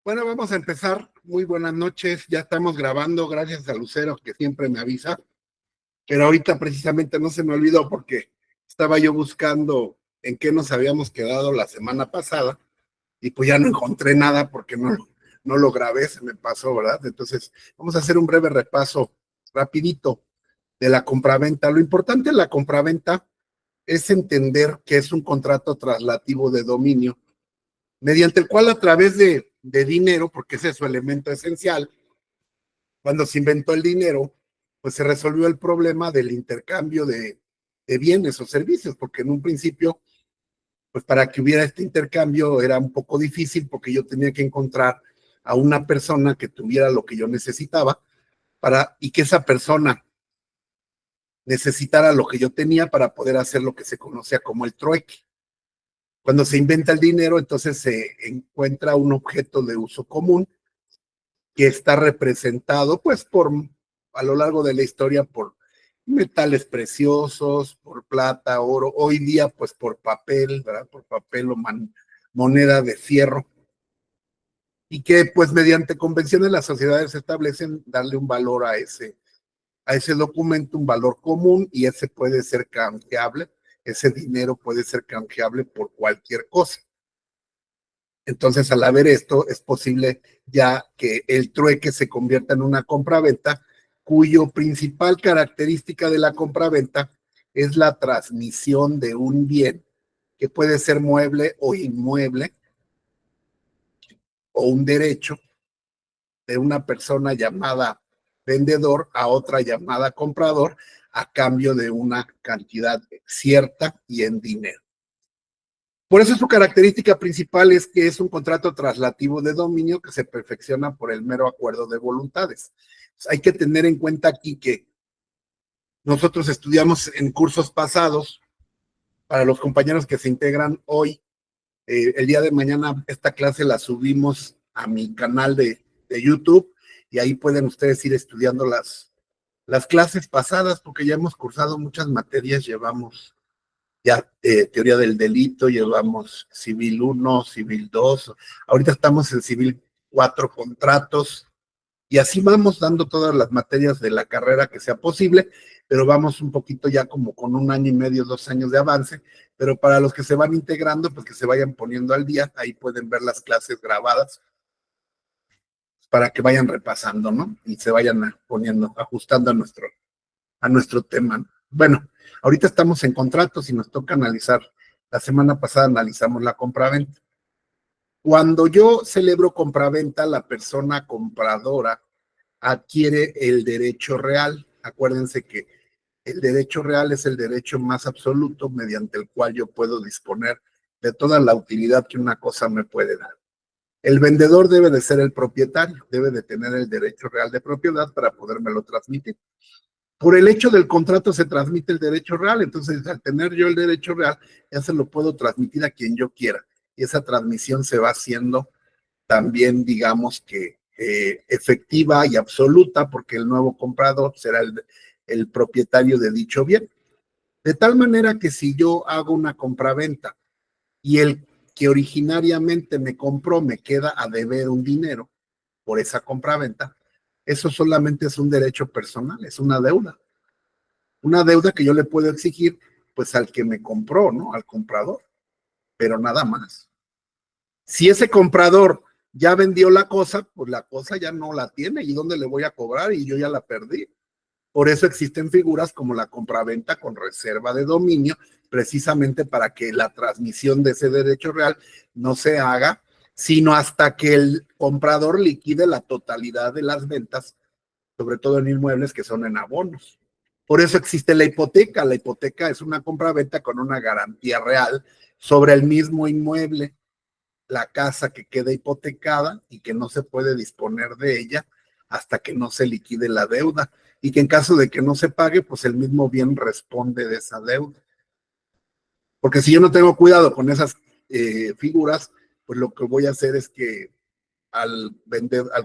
Bueno, vamos a empezar. Muy buenas noches. Ya estamos grabando, gracias a Lucero que siempre me avisa. Pero ahorita precisamente no se me olvidó porque estaba yo buscando en qué nos habíamos quedado la semana pasada y pues ya no encontré nada porque no lo grabé, se me pasó, ¿verdad? Entonces, vamos a hacer un breve repaso rapidito de la compraventa. Lo importante de la compraventa es entender que es un contrato traslativo de dominio mediante el cual a través de dinero, porque ese es su elemento esencial, cuando se inventó el dinero, pues se resolvió el problema del intercambio de bienes o servicios, porque en un principio, pues para que hubiera este intercambio era un poco difícil porque yo tenía que encontrar a una persona que tuviera lo que yo necesitaba y que esa persona necesitara lo que yo tenía para poder hacer lo que se conocía como el trueque. Cuando se inventa el dinero, entonces se encuentra un objeto de uso común que está representado, pues, a lo largo de la historia por metales preciosos, por plata, oro, hoy día, pues, por papel, ¿verdad? Por papel o moneda de fierro, y que, pues, mediante convenciones las sociedades establecen darle un valor a ese documento, un valor común, y ese puede ser canjeable, ese dinero puede ser canjeable por cualquier cosa. Entonces, al haber esto, es posible ya que el trueque se convierta en una compraventa, cuyo principal característica de la compraventa es la transmisión de un bien, que puede ser mueble o inmueble, o un derecho de una persona llamada vendedor a otra llamada comprador, a cambio de una cantidad cierta y en dinero. Por eso su característica principal es que es un contrato traslativo de dominio que se perfecciona por el mero acuerdo de voluntades. Hay que tener en cuenta aquí que nosotros estudiamos en cursos pasados, para los compañeros que se integran hoy, el día de mañana esta clase la subimos a mi canal de YouTube y ahí pueden ustedes ir estudiando las clases pasadas porque ya hemos cursado muchas materias, llevamos ya teoría del delito, llevamos civil 1, civil 2, ahorita estamos en civil 4, contratos, y así vamos dando todas las materias de la carrera que sea posible, pero vamos un poquito ya como con 1 año y medio, 2 años de avance, pero para los que se van integrando, pues que se vayan poniendo al día, ahí pueden ver las clases grabadas para que vayan repasando, ¿no? Y se vayan poniendo, ajustando a nuestro tema. Bueno, ahorita estamos en contratos y nos toca analizar. La semana pasada analizamos la compraventa. Cuando yo celebro compraventa, la persona compradora adquiere el derecho real. Acuérdense que el derecho real es el derecho más absoluto mediante el cual yo puedo disponer de toda la utilidad que una cosa me puede dar. El vendedor debe de ser el propietario, debe de tener el derecho real de propiedad para podérmelo transmitir. Por el hecho del contrato se transmite el derecho real, entonces al tener yo el derecho real, ya se lo puedo transmitir a quien yo quiera. Y esa transmisión se va haciendo también, digamos que efectiva y absoluta, porque el nuevo comprador será el propietario de dicho bien. De tal manera que si yo hago una compraventa y el que originariamente me compró me queda a deber un dinero por esa compraventa, eso solamente es un derecho personal, es una deuda. Una deuda que yo le puedo exigir, pues al que me compró, ¿no? Al comprador, pero nada más. Si ese comprador ya vendió la cosa, pues la cosa ya no la tiene. ¿Y dónde le voy a cobrar? Y yo ya la perdí. Por eso existen figuras como la compraventa con reserva de dominio, precisamente para que la transmisión de ese derecho real no se haga, sino hasta que el comprador liquide la totalidad de las ventas, sobre todo en inmuebles que son en abonos. Por eso existe la hipoteca. La hipoteca es una compraventa con una garantía real sobre el mismo inmueble, la casa que queda hipotecada y que no se puede disponer de ella hasta que no se liquide la deuda, y que en caso de que no se pague, pues el mismo bien responde de esa deuda. Porque si yo no tengo cuidado con esas figuras, pues lo que voy a hacer es que al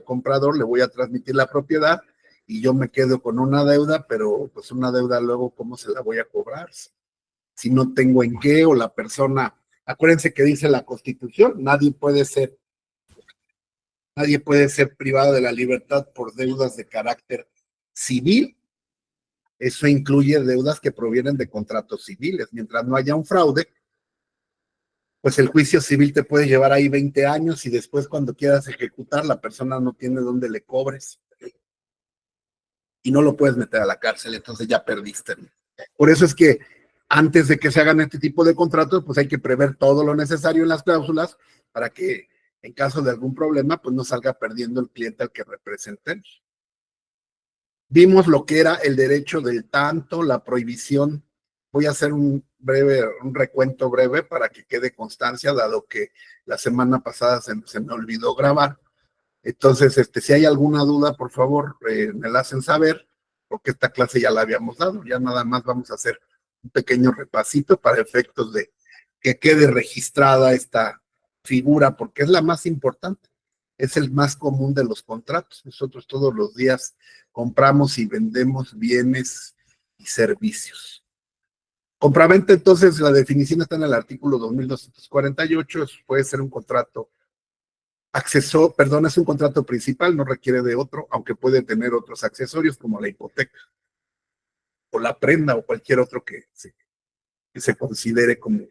comprador le voy a transmitir la propiedad y yo me quedo con una deuda, pero pues una deuda luego, ¿cómo se la voy a cobrar? Si no tengo en qué, o la persona, acuérdense que dice la Constitución, nadie Nadie puede ser privado de la libertad por deudas de carácter civil. Eso incluye deudas que provienen de contratos civiles. Mientras no haya un fraude, pues el juicio civil te puede llevar ahí 20 años y después cuando quieras ejecutar, la persona no tiene dónde le cobres y no lo puedes meter a la cárcel, entonces ya perdiste. Por eso es que antes de que se hagan este tipo de contratos, pues hay que prever todo lo necesario en las cláusulas para que en caso de algún problema, pues no salga perdiendo el cliente al que representemos. Vimos lo que era el derecho del tanto, la prohibición. Voy a hacer un recuento breve para que quede constancia, dado que la semana pasada se me olvidó grabar. Entonces, si hay alguna duda, por favor, me la hacen saber, porque esta clase ya la habíamos dado. Ya nada más vamos a hacer un pequeño repasito para efectos de que quede registrada esta figura, porque es la más importante. Es el más común de los contratos. Nosotros todos los días compramos y vendemos bienes y servicios. Compraventa, entonces, la definición está en el artículo 2248, puede ser un contrato es un contrato principal, no requiere de otro, aunque puede tener otros accesorios como la hipoteca o la prenda o cualquier otro que se considere como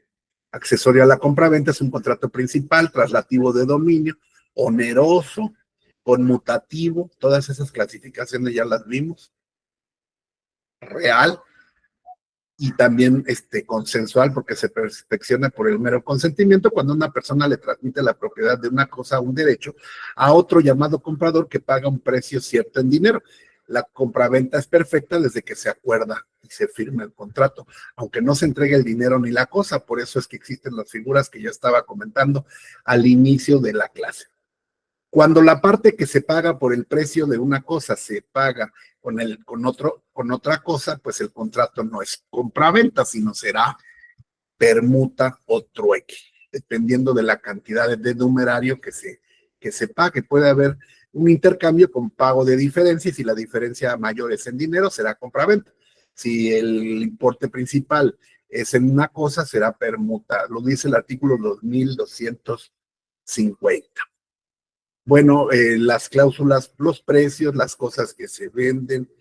accesorio a la compraventa. Es un contrato principal, traslativo de dominio, oneroso, conmutativo, todas esas clasificaciones ya las vimos, real y también consensual, porque se perfecciona por el mero consentimiento cuando una persona le transmite la propiedad de una cosa, un derecho, a otro llamado comprador que paga un precio cierto en dinero. La compraventa es perfecta desde que se acuerda y se firma el contrato, aunque no se entregue el dinero ni la cosa. Por eso es que existen las figuras que yo estaba comentando al inicio de la clase. Cuando la parte que se paga por el precio de una cosa se paga con otra cosa, pues el contrato no es compraventa, sino será permuta o trueque, dependiendo de la cantidad de numerario que se pague. Puede haber un intercambio con pago de diferencia y si la diferencia mayor es en dinero, será compraventa. Si el importe principal es en una cosa, será permuta. Lo dice el artículo 2250. Bueno, las cláusulas, los precios, las cosas que se venden,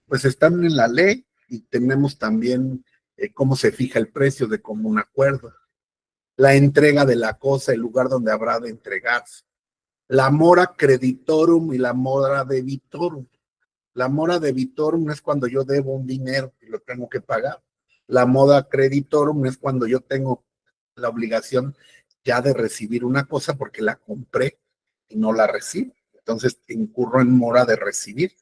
pues están en la ley y tenemos también cómo se fija el precio de común acuerdo, la entrega de la cosa, el lugar donde habrá de entregarse, la mora creditorum y la mora debitorum. La mora debitorum es cuando yo debo un dinero y lo tengo que pagar. La mora creditorum es cuando yo tengo la obligación ya de recibir una cosa porque la compré y no la recibo. Entonces incurro en mora de recibir.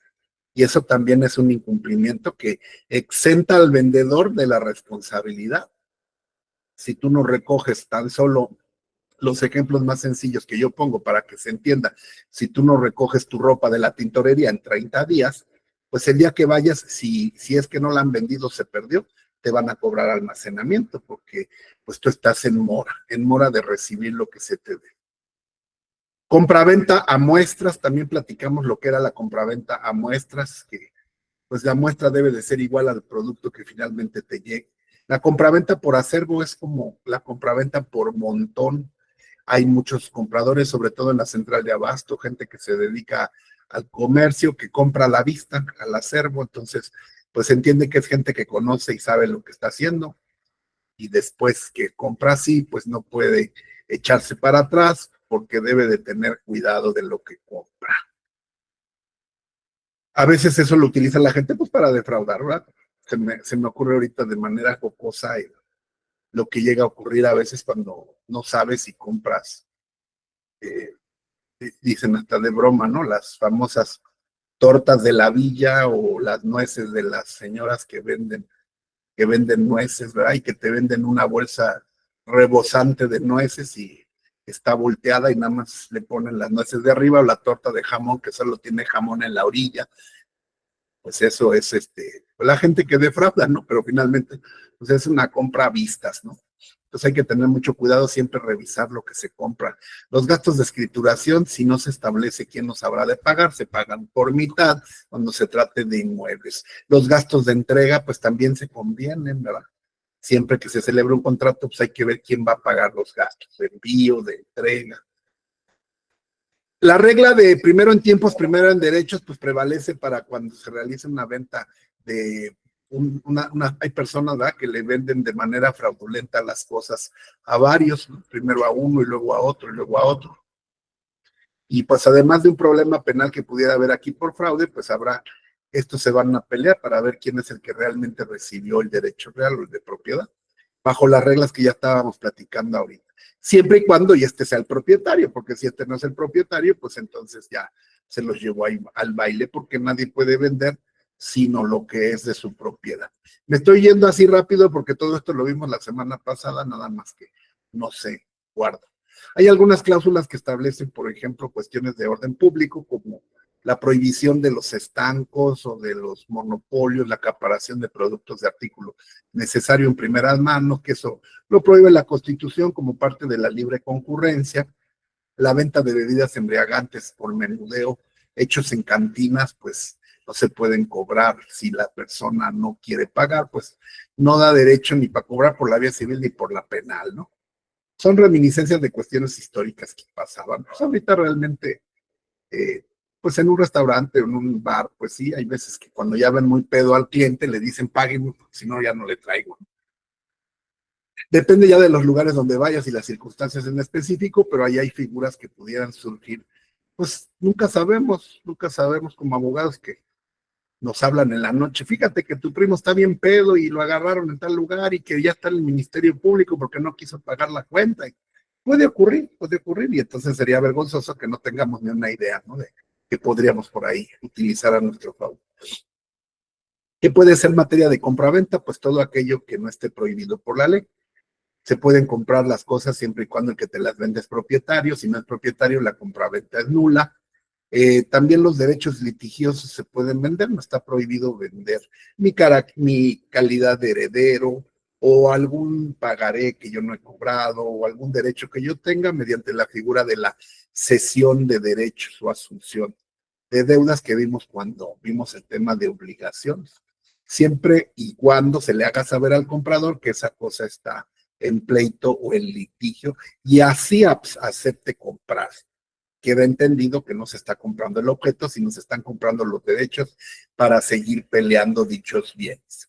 Y eso también es un incumplimiento que exenta al vendedor de la responsabilidad. Si tú no recoges tan solo los ejemplos más sencillos que yo pongo para que se entienda, si tú no recoges tu ropa de la tintorería en 30 días, pues el día que vayas, si es que no la han vendido, se perdió, te van a cobrar almacenamiento porque pues tú estás en mora de recibir lo que se te dé. Compraventa a muestras, también platicamos lo que era la compraventa a muestras, que pues la muestra debe de ser igual al producto que finalmente te llegue. La compraventa por acervo es como la compraventa por montón. Hay muchos compradores, sobre todo en la central de abasto, gente que se dedica al comercio, que compra a la vista, al acervo. Entonces, pues se entiende que es gente que conoce y sabe lo que está haciendo. Y después que compra así, pues no puede echarse para atrás porque debe de tener cuidado de lo que compra. A veces eso lo utiliza la gente pues para defraudar, ¿verdad? Se me ocurre ahorita de manera jocosa lo que llega a ocurrir a veces cuando no sabes si compras, eh, dicen hasta de broma, ¿no? Las famosas tortas de la villa o las nueces de las señoras que venden nueces, ¿verdad? Y que te venden una bolsa rebosante de nueces y está volteada y nada más le ponen las nueces de arriba o la torta de jamón que solo tiene jamón en la orilla. Pues eso es la gente que defrauda, ¿no? Pero finalmente, pues es una compra a vistas, ¿no? Entonces hay que tener mucho cuidado, siempre revisar lo que se compra. Los gastos de escrituración, si no se establece quién los habrá de pagar, se pagan por mitad cuando se trate de inmuebles. Los gastos de entrega, pues también se convienen, ¿verdad? Siempre que se celebre un contrato, pues hay que ver quién va a pagar los gastos de envío, de entrega. La regla de primero en tiempos, primero en derechos, pues prevalece para cuando se realiza una venta de hay personas, ¿verdad?, que le venden de manera fraudulenta las cosas a varios, ¿no? Primero a uno y luego a otro y luego a otro. Y pues además de un problema penal que pudiera haber aquí por fraude, pues estos se van a pelear para ver quién es el que realmente recibió el derecho real o el de propiedad, bajo las reglas que ya estábamos platicando ahorita. Siempre y cuando y este sea el propietario, porque si este no es el propietario, pues entonces ya se los llevó ahí al baile, porque nadie puede vender sino lo que es de su propiedad. Me estoy yendo así rápido porque todo esto lo vimos la semana pasada, nada más que no se guarda. Hay algunas cláusulas que establecen, por ejemplo, cuestiones de orden público, como la prohibición de los estancos o de los monopolios, la acaparación de productos de artículo necesario en primeras manos, que eso lo prohíbe la Constitución como parte de la libre concurrencia, la venta de bebidas embriagantes por menudeo hechos en cantinas, pues no se pueden cobrar si la persona no quiere pagar, pues no da derecho ni para cobrar por la vía civil ni por la penal, ¿no? Son reminiscencias de cuestiones históricas que pasaban. Pues ahorita realmente, pues en un restaurante o en un bar, pues sí, hay veces que cuando ya ven muy pedo al cliente le dicen páguenme, porque si no ya no le traigo. Depende ya de los lugares donde vayas y las circunstancias en específico, pero ahí hay figuras que pudieran surgir. Pues nunca sabemos como abogados que nos hablan en la noche. Fíjate que tu primo está bien pedo y lo agarraron en tal lugar y que ya está en el Ministerio Público porque no quiso pagar la cuenta. Puede ocurrir, y entonces sería vergonzoso que no tengamos ni una idea, ¿no?, de que podríamos por ahí utilizar a nuestro favor. ¿Qué puede ser materia de compraventa? Pues todo aquello que no esté prohibido por la ley. Se pueden comprar las cosas siempre y cuando el que te las vende es propietario. Si no es propietario, la compraventa es nula. También los derechos litigiosos se pueden vender, no está prohibido vender mi calidad de heredero o algún pagaré que yo no he cobrado o algún derecho que yo tenga mediante la figura de la cesión de derechos o asunción de deudas que vimos cuando vimos el tema de obligaciones. Siempre y cuando se le haga saber al comprador que esa cosa está en pleito o en litigio y así acepte comprar. Queda entendido que no se está comprando el objeto, sino se están comprando los derechos para seguir peleando dichos bienes.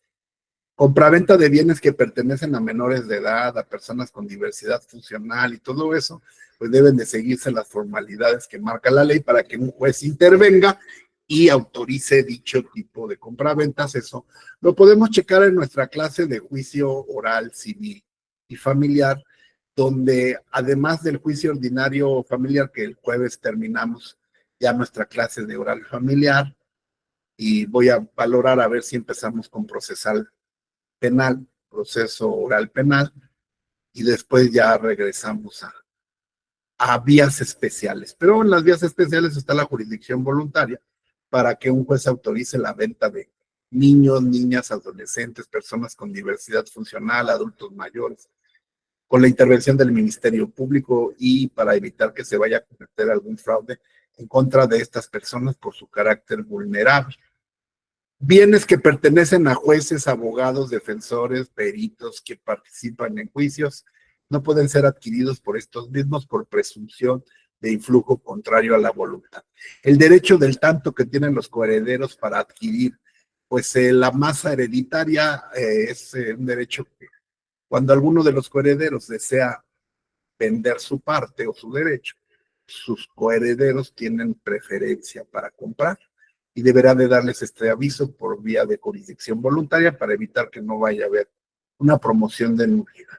Compraventa de bienes que pertenecen a menores de edad, a personas con diversidad funcional y todo eso, pues deben de seguirse las formalidades que marca la ley para que un juez intervenga y autorice dicho tipo de compraventas. Eso lo podemos checar en nuestra clase de juicio oral, civil y familiar, donde además del juicio ordinario familiar, que el jueves terminamos ya nuestra clase de oral familiar, y voy a valorar a ver si empezamos con procesal penal, proceso oral penal, y después ya regresamos a vías especiales. Pero en las vías especiales está la jurisdicción voluntaria para que un juez autorice la venta de niños, niñas, adolescentes, personas con diversidad funcional, adultos mayores, con la intervención del Ministerio Público y para evitar que se vaya a cometer algún fraude en contra de estas personas por su carácter vulnerable. Bienes que pertenecen a jueces, abogados, defensores, peritos que participan en juicios, no pueden ser adquiridos por estos mismos por presunción de influjo contrario a la voluntad. El derecho del tanto que tienen los coherederos para adquirir, pues la masa hereditaria es un derecho que cuando alguno de los coherederos desea vender su parte o su derecho, sus coherederos tienen preferencia para comprar y deberá de darles este aviso por vía de jurisdicción voluntaria para evitar que no vaya a haber una promoción de nulidad.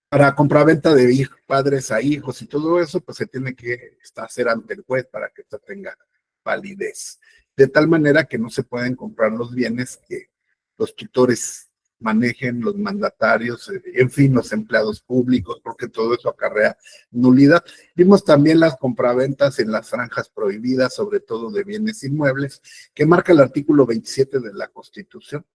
Para compraventa de padres a hijos y todo eso, pues se tiene que hacer ante el juez para que esto tenga validez. De tal manera que no se pueden comprar los bienes que los tutores manejen, los mandatarios, en fin, los empleados públicos, porque todo eso acarrea nulidad. Vimos también las compraventas en las franjas prohibidas, sobre todo de bienes inmuebles, que marca el artículo 27 de la Constitución.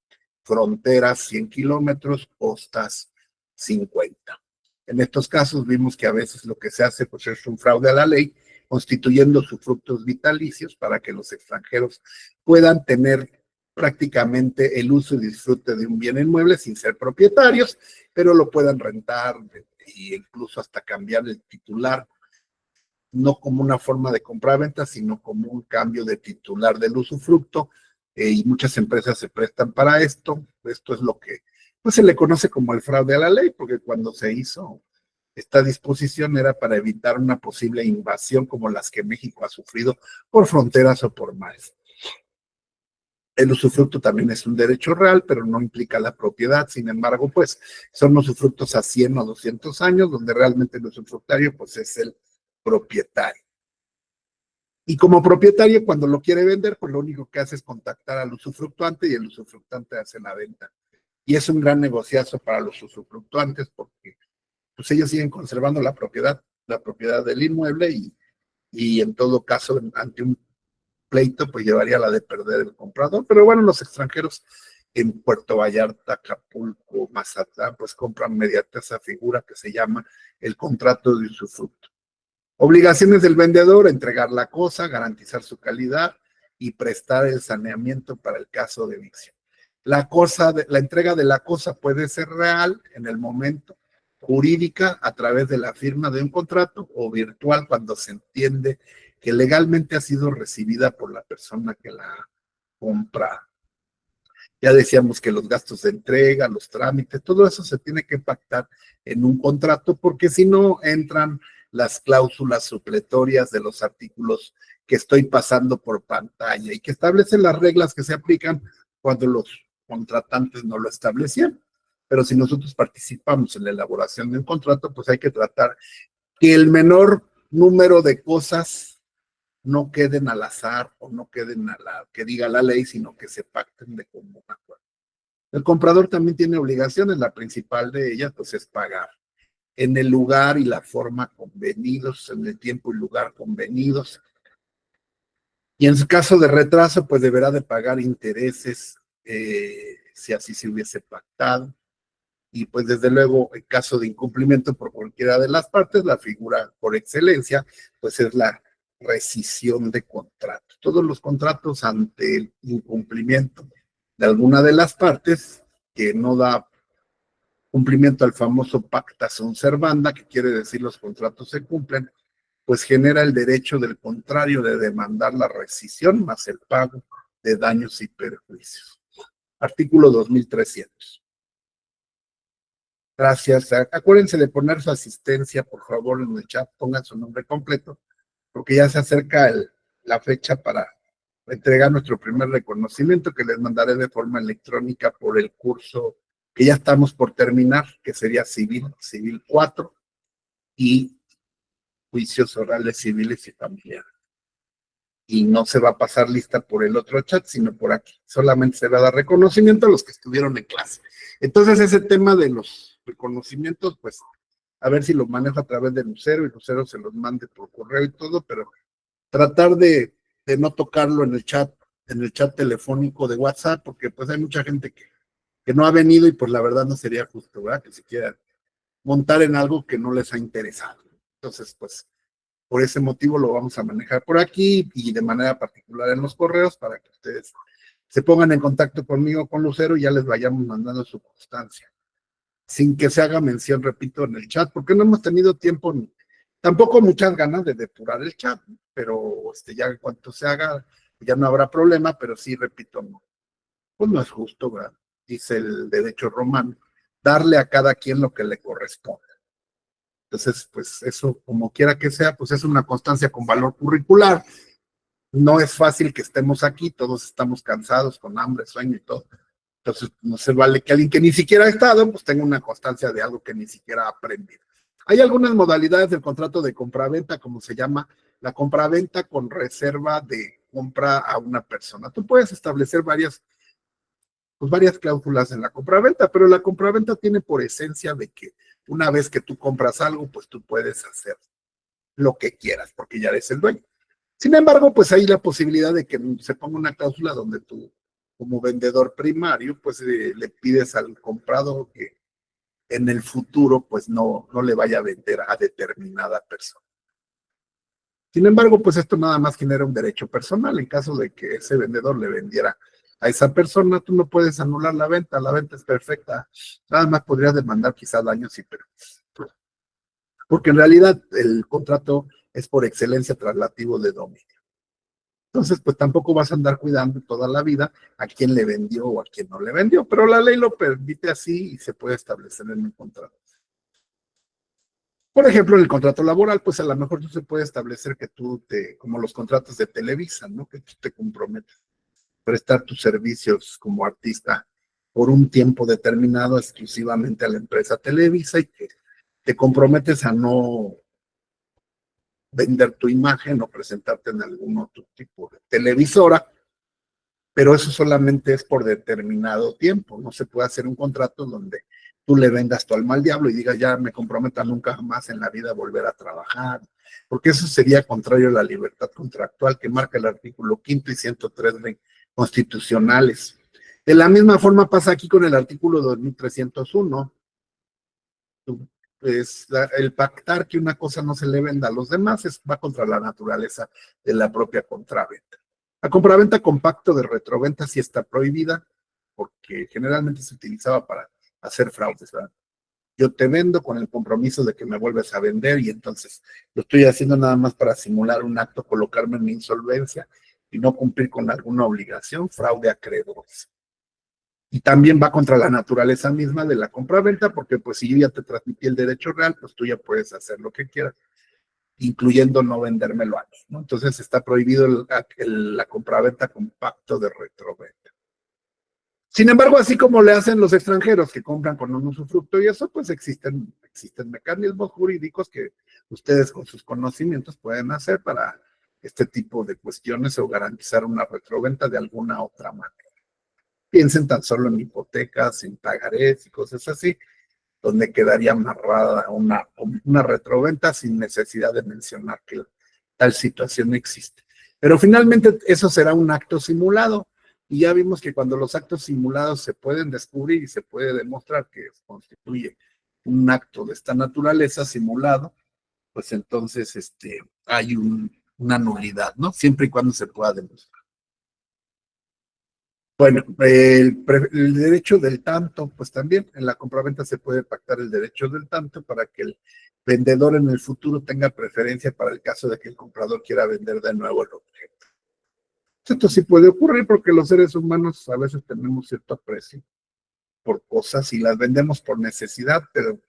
Fronteras 100 kilómetros, costas 50. En estos casos vimos que a veces lo que se hace pues es un fraude a la ley, constituyendo sus frutos vitalicios para que los extranjeros puedan tener prácticamente el uso y disfrute de un bien inmueble sin ser propietarios, pero lo puedan rentar e incluso hasta cambiar el titular no como una forma de compraventa, sino como un cambio de titular del usufructo, y muchas empresas se prestan para esto. Esto es lo que pues, se le conoce como el fraude a la ley, porque cuando se hizo esta disposición era para evitar una posible invasión como las que México ha sufrido por fronteras o por mares. El usufructo también es un derecho real, pero no implica la propiedad. Sin embargo, pues son usufructos a 100 o 200 años, donde realmente el usufructario pues es el propietario. Y como propietario, cuando lo quiere vender, pues lo único que hace es contactar al usufructuante y el usufructuante hace la venta. Y es un gran negociazo para los usufructuantes porque pues ellos siguen conservando la propiedad del inmueble y en todo caso, ante un pleito, pues llevaría la de perder el comprador. Pero bueno, los extranjeros en Puerto Vallarta, Acapulco, Mazatlán, pues compran mediante esa figura que se llama el contrato de usufructo. Obligaciones del vendedor: entregar la cosa, garantizar su calidad y prestar el saneamiento para el caso de evicción. La entrega de la cosa puede ser real en el momento, jurídica a través de la firma de un contrato, o virtual cuando se entiende que legalmente ha sido recibida por la persona que la compra. Ya decíamos que los gastos de entrega, los trámites, todo eso se tiene que pactar en un contrato, porque si no entran las cláusulas supletorias de los artículos que estoy pasando por pantalla y que establecen las reglas que se aplican cuando los contratantes no lo establecieron. Pero si nosotros participamos en la elaboración de un contrato, pues hay que tratar que el menor número de cosas no queden al azar o no queden a la que diga la ley, sino que se pacten de común acuerdo. El comprador también tiene obligaciones, la principal de ellas pues es pagar en el lugar y la forma convenidos, en el tiempo y lugar convenidos. Y en su caso de retraso, pues deberá de pagar intereses, si así se hubiese pactado. Y pues desde luego, en caso de incumplimiento por cualquiera de las partes, la figura por excelencia, pues es la rescisión de contrato. Todos los contratos ante el incumplimiento de alguna de las partes, que no da cumplimiento al famoso pacta sunt servanda, que quiere decir los contratos se cumplen, pues genera el derecho del contrario de demandar la rescisión más el pago de daños y perjuicios. Artículo 2300. Gracias. Acuérdense de poner su asistencia, por favor, en el chat. Pongan su nombre completo, porque ya se acerca la fecha para entregar nuestro primer reconocimiento, que les mandaré de forma electrónica por el curso que ya estamos por terminar, que sería Civil 4 y Juicios Orales Civiles y Familiares. Y no se va a pasar lista por el otro chat, sino por aquí. Solamente se va a dar reconocimiento a los que estuvieron en clase. Entonces, ese tema de los reconocimientos, pues, a ver si lo maneja a través de Lucero, y Lucero se los mande por correo y todo, pero tratar de no tocarlo en el chat telefónico de WhatsApp, porque pues hay mucha gente que no ha venido y pues la verdad no sería justo, ¿verdad? Que se quieran montar en algo que no les ha interesado. Entonces, pues, por ese motivo lo vamos a manejar por aquí y de manera particular en los correos, para que ustedes se pongan en contacto conmigo, con Lucero, y ya les vayamos mandando su constancia. Sin que se haga mención, repito, en el chat, porque no hemos tenido tiempo, tampoco muchas ganas de depurar el chat, pero ya en cuanto se haga, ya no habrá problema, pero sí, repito, no, pues no es justo, ¿verdad? Dice el derecho romano, darle a cada quien lo que le corresponde. Entonces, pues eso, como quiera que sea, pues es una constancia con valor curricular. No es fácil que estemos aquí, todos estamos cansados, con hambre, sueño y todo. Entonces, no se vale que alguien que ni siquiera ha estado, pues tenga una constancia de algo que ni siquiera ha aprendido. Hay algunas modalidades del contrato de compraventa, como se llama la compraventa con reserva de compra a una persona. Tú puedes establecer varias cláusulas en la compraventa, pero la compraventa tiene por esencia de que una vez que tú compras algo, pues tú puedes hacer lo que quieras, porque ya eres el dueño. Sin embargo, pues hay la posibilidad de que se ponga una cláusula donde tú, como vendedor primario, pues le pides al comprador que en el futuro, pues no le vaya a vender a determinada persona. Sin embargo, pues esto nada más genera un derecho personal. En caso de que ese vendedor le vendiera a esa persona, tú no puedes anular la venta es perfecta. Nada más podrías demandar quizá daños y perjuicios. Porque en realidad el contrato es por excelencia traslativo de dominio. Entonces, pues tampoco vas a andar cuidando toda la vida a quién le vendió o a quién no le vendió, pero la ley lo permite así y se puede establecer en un contrato. Por ejemplo, en el contrato laboral, pues a lo mejor se puede establecer que como los contratos de Televisa, ¿no? Que tú te comprometes a prestar tus servicios como artista por un tiempo determinado exclusivamente a la empresa Televisa y que te comprometes a no vender tu imagen o presentarte en algún otro tipo de televisora, pero eso solamente es por determinado tiempo. No se puede hacer un contrato donde tú le vendas tu alma al diablo y digas, ya me comprometo a nunca jamás en la vida volver a trabajar, porque eso sería contrario a la libertad contractual que marca el artículo 5º y 103 constitucionales. De la misma forma pasa aquí con el artículo 2301. Pues el pactar que una cosa no se le venda a los demás va contra la naturaleza de la propia compraventa. La compraventa con pacto de retroventa sí está prohibida porque generalmente se utilizaba para hacer fraudes, ¿verdad? Yo te vendo con el compromiso de que me vuelves a vender y entonces lo estoy haciendo nada más para simular un acto, colocarme en mi insolvencia y no cumplir con alguna obligación, fraude a acreedores. Y también va contra la naturaleza misma de la compraventa, porque pues si yo ya te transmití el derecho real, pues tú ya puedes hacer lo que quieras, incluyendo no vendérmelo a mí, ¿no? Entonces está prohibido la compraventa con pacto de retroventa. Sin embargo, así como le hacen los extranjeros que compran con un usufructo y eso, pues existen mecanismos jurídicos que ustedes con sus conocimientos pueden hacer para este tipo de cuestiones o garantizar una retroventa de alguna otra manera. Piensen tan solo en hipotecas, en pagarés y cosas así, donde quedaría amarrada una retroventa sin necesidad de mencionar que tal situación existe. Pero finalmente eso será un acto simulado. Y ya vimos que cuando los actos simulados se pueden descubrir y se puede demostrar que constituye un acto de esta naturaleza simulado, pues entonces hay una nulidad, ¿no? Siempre y cuando se pueda demostrar. Bueno, el derecho del tanto, pues también en la compraventa se puede pactar el derecho del tanto para que el vendedor en el futuro tenga preferencia para el caso de que el comprador quiera vender de nuevo el objeto. Esto sí puede ocurrir porque los seres humanos a veces tenemos cierto aprecio por cosas y las vendemos por necesidad, pero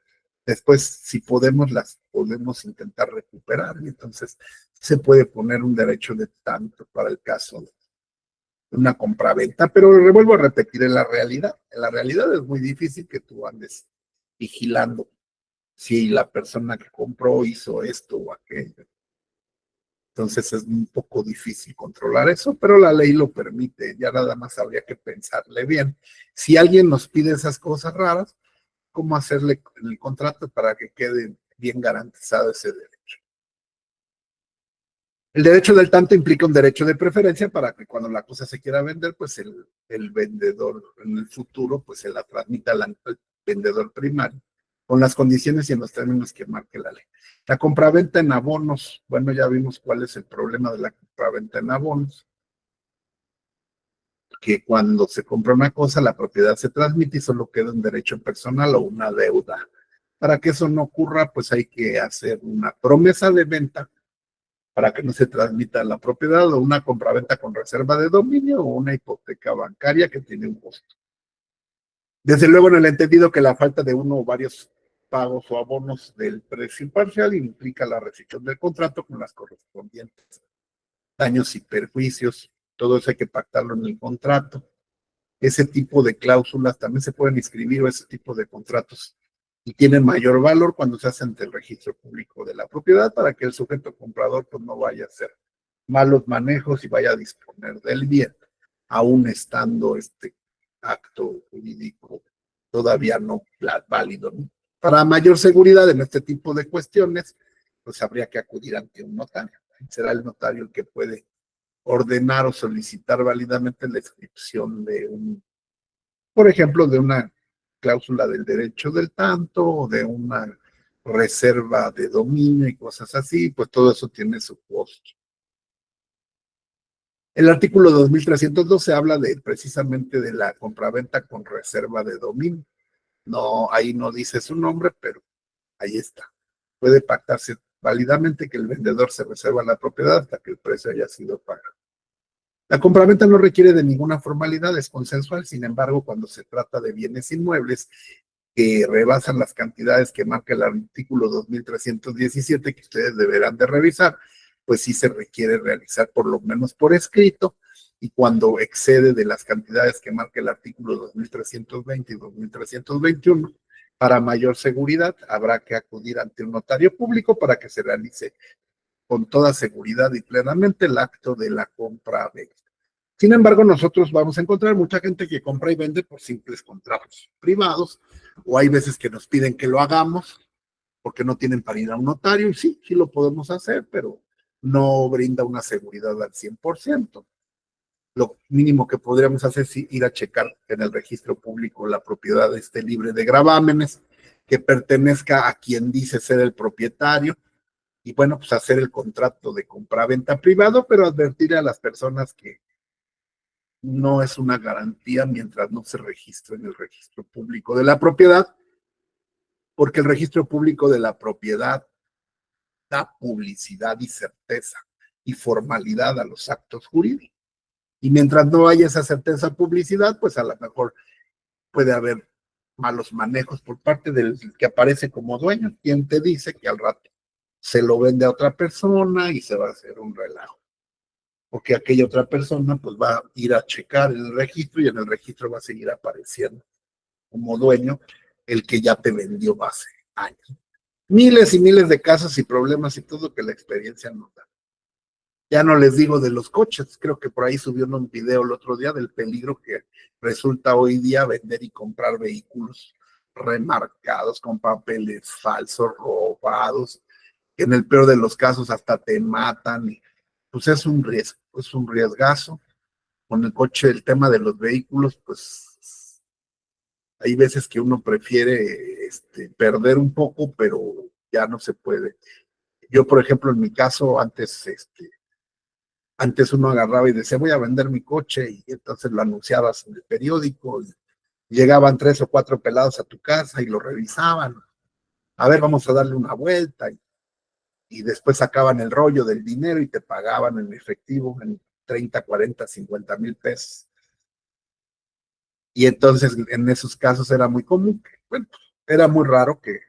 después si podemos las podemos intentar recuperar y entonces se puede poner un derecho de tanto para el caso de una compraventa, pero le vuelvo a repetir, en la realidad es muy difícil que tú andes vigilando si la persona que compró hizo esto o aquello. Entonces es un poco difícil controlar eso, pero la ley lo permite, ya nada más habría que pensarle bien. Si alguien nos pide esas cosas raras, ¿cómo hacerle el contrato para que quede bien garantizado ese derecho? El derecho del tanto implica un derecho de preferencia para que cuando la cosa se quiera vender, pues el vendedor en el futuro, pues se la transmita al vendedor primario, con las condiciones y en los términos que marque la ley. La compraventa en abonos, bueno, ya vimos cuál es el problema de la compraventa en abonos, que cuando se compra una cosa, la propiedad se transmite y solo queda un derecho personal o una deuda. Para que eso no ocurra, pues hay que hacer una promesa de venta para que no se transmita la propiedad o una compraventa con reserva de dominio o una hipoteca bancaria que tiene un costo. Desde luego en el entendido que la falta de uno o varios pagos o abonos del precio imparcial implica la rescisión del contrato con las correspondientes daños y perjuicios. Todo eso hay que pactarlo en el contrato. Ese tipo de cláusulas también se pueden inscribir o ese tipo de contratos y tienen mayor valor cuando se hace ante el registro público de la propiedad para que el sujeto comprador pues no vaya a hacer malos manejos y vaya a disponer del bien, aún estando este acto jurídico todavía no válido, ¿no? Para mayor seguridad en este tipo de cuestiones, pues habría que acudir ante un notario. Será el notario el que puede ordenar o solicitar válidamente la inscripción de por ejemplo, de una cláusula del derecho del tanto o de una reserva de dominio y cosas así, pues todo eso tiene su costo. El artículo 2312 habla precisamente de la compraventa con reserva de dominio. No, ahí no dice su nombre, pero ahí está. Puede pactarse válidamente que el vendedor se reserva la propiedad hasta que el precio haya sido pagado. La compraventa no requiere de ninguna formalidad, es consensual. Sin embargo, cuando se trata de bienes inmuebles que rebasan las cantidades que marca el artículo 2317, que ustedes deberán de revisar, pues sí se requiere realizar por lo menos por escrito, y cuando excede de las cantidades que marca el artículo 2320 y 2321, para mayor seguridad habrá que acudir ante un notario público para que se realice con toda seguridad y plenamente el acto de la compra-venta. Sin embargo, nosotros vamos a encontrar mucha gente que compra y vende por simples contratos privados, o hay veces que nos piden que lo hagamos porque no tienen para ir a un notario, y sí, sí lo podemos hacer, pero no brinda una seguridad al 100%. Lo mínimo que podríamos hacer es ir a checar en el registro público la propiedad esté libre de gravámenes, que pertenezca a quien dice ser el propietario, y bueno, pues hacer el contrato de compra-venta privado, pero advertir a las personas que no es una garantía mientras no se registre en el registro público de la propiedad, porque el registro público de la propiedad da publicidad y certeza y formalidad a los actos jurídicos. Y mientras no haya esa certeza publicidad, pues a lo mejor puede haber malos manejos por parte del que aparece como dueño, quien te dice que al rato se lo vende a otra persona y se va a hacer un relajo. Porque aquella otra persona pues va a ir a checar el registro y en el registro va a seguir apareciendo como dueño el que ya te vendió hace años. Miles y miles de casos y problemas y todo que la experiencia nos da. Ya no les digo de los coches, creo que por ahí subió un video el otro día del peligro que resulta hoy día vender y comprar vehículos remarcados con papeles falsos, robados, que en el peor de los casos hasta te matan. Pues es un riesgo, es un riesgazo. Con el coche, el tema de los vehículos, pues hay veces que uno prefiere perder un poco, pero ya no se puede. Yo, por ejemplo, en mi caso, antes uno agarraba y decía, voy a vender mi coche, y entonces lo anunciabas en el periódico, y llegaban 3 o 4 pelados a tu casa y lo revisaban. A ver, vamos a darle una vuelta, y después sacaban el rollo del dinero y te pagaban en efectivo en 30, 40, 50 mil pesos. Y entonces en esos casos era muy común, bueno, era muy raro que,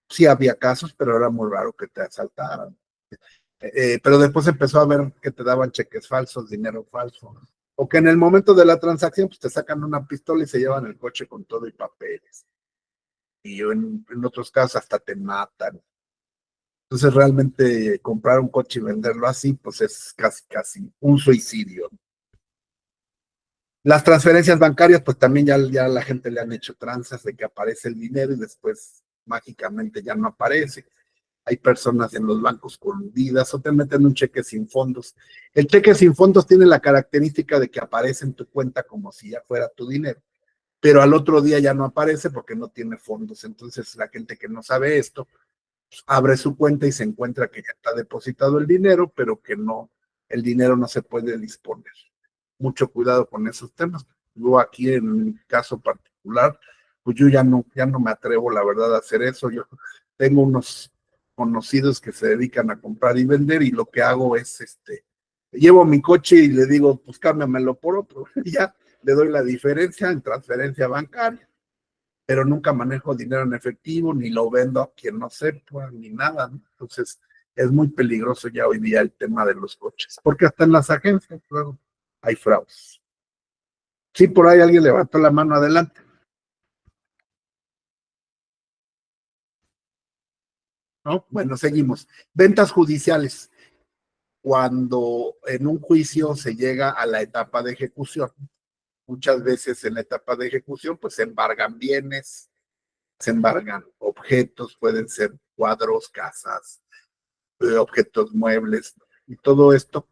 sí había casos, pero era muy raro que te asaltaran. Pero después empezó a ver que te daban cheques falsos, dinero falso, o que en el momento de la transacción pues te sacan una pistola y se llevan el coche con todo y papeles. Y en otros casos hasta te matan. Entonces realmente comprar un coche y venderlo así, pues es casi un suicidio. Las transferencias bancarias, pues también ya la gente le han hecho tranzas de que aparece el dinero y después mágicamente ya no aparece. Hay personas en los bancos coludidas o te meten un cheque sin fondos. El cheque sin fondos tiene la característica de que aparece en tu cuenta como si ya fuera tu dinero, pero al otro día ya no aparece porque no tiene fondos. Entonces la gente que no sabe esto, pues, abre su cuenta y se encuentra que ya está depositado el dinero, pero que no, el dinero no se puede disponer. Mucho cuidado con esos temas. Yo aquí en mi caso particular, pues yo ya no me atrevo, la verdad, a hacer eso. Yo tengo unos conocidos que se dedican a comprar y vender, y lo que hago es, llevo mi coche y le digo, pues cámbiamelo por otro. Y ya le doy la diferencia en transferencia bancaria, pero nunca manejo dinero en efectivo, ni lo vendo a quien no sepa, ni nada, ¿no? Entonces, es muy peligroso ya hoy día el tema de los coches, porque hasta en las agencias luego hay fraudes. Sí, por ahí alguien levantó la mano adelante. ¿No? Bueno, seguimos. Ventas judiciales. Cuando en un juicio se llega a la etapa de ejecución, muchas veces en la etapa de ejecución, pues se embargan bienes, se embargan objetos, pueden ser cuadros, casas, objetos muebles, y todo esto,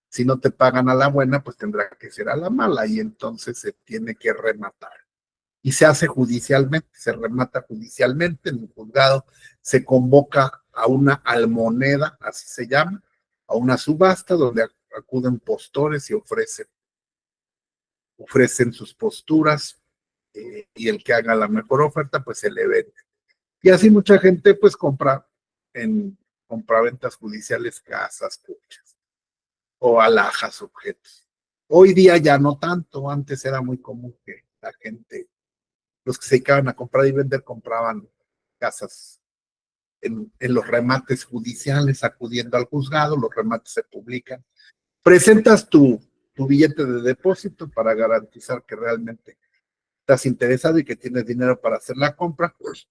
si no te pagan a la buena, pues tendrá que ser a la mala, y entonces se tiene que rematar. Y se hace judicialmente, se remata judicialmente en el juzgado, se convoca a una almoneda, así se llama, a una subasta donde acuden postores y ofrecen sus posturas, y el que haga la mejor oferta, pues se le vende. Y así mucha gente pues compra en compraventas judiciales casas, coches o alhajas, objetos. Hoy día ya no tanto, antes era muy común que la gente, los que se dedicaban a comprar y vender, compraban casas en los remates judiciales, acudiendo al juzgado, los remates se publican. Presentas tu billete de depósito para garantizar que realmente estás interesado y que tienes dinero para hacer la compra, pues,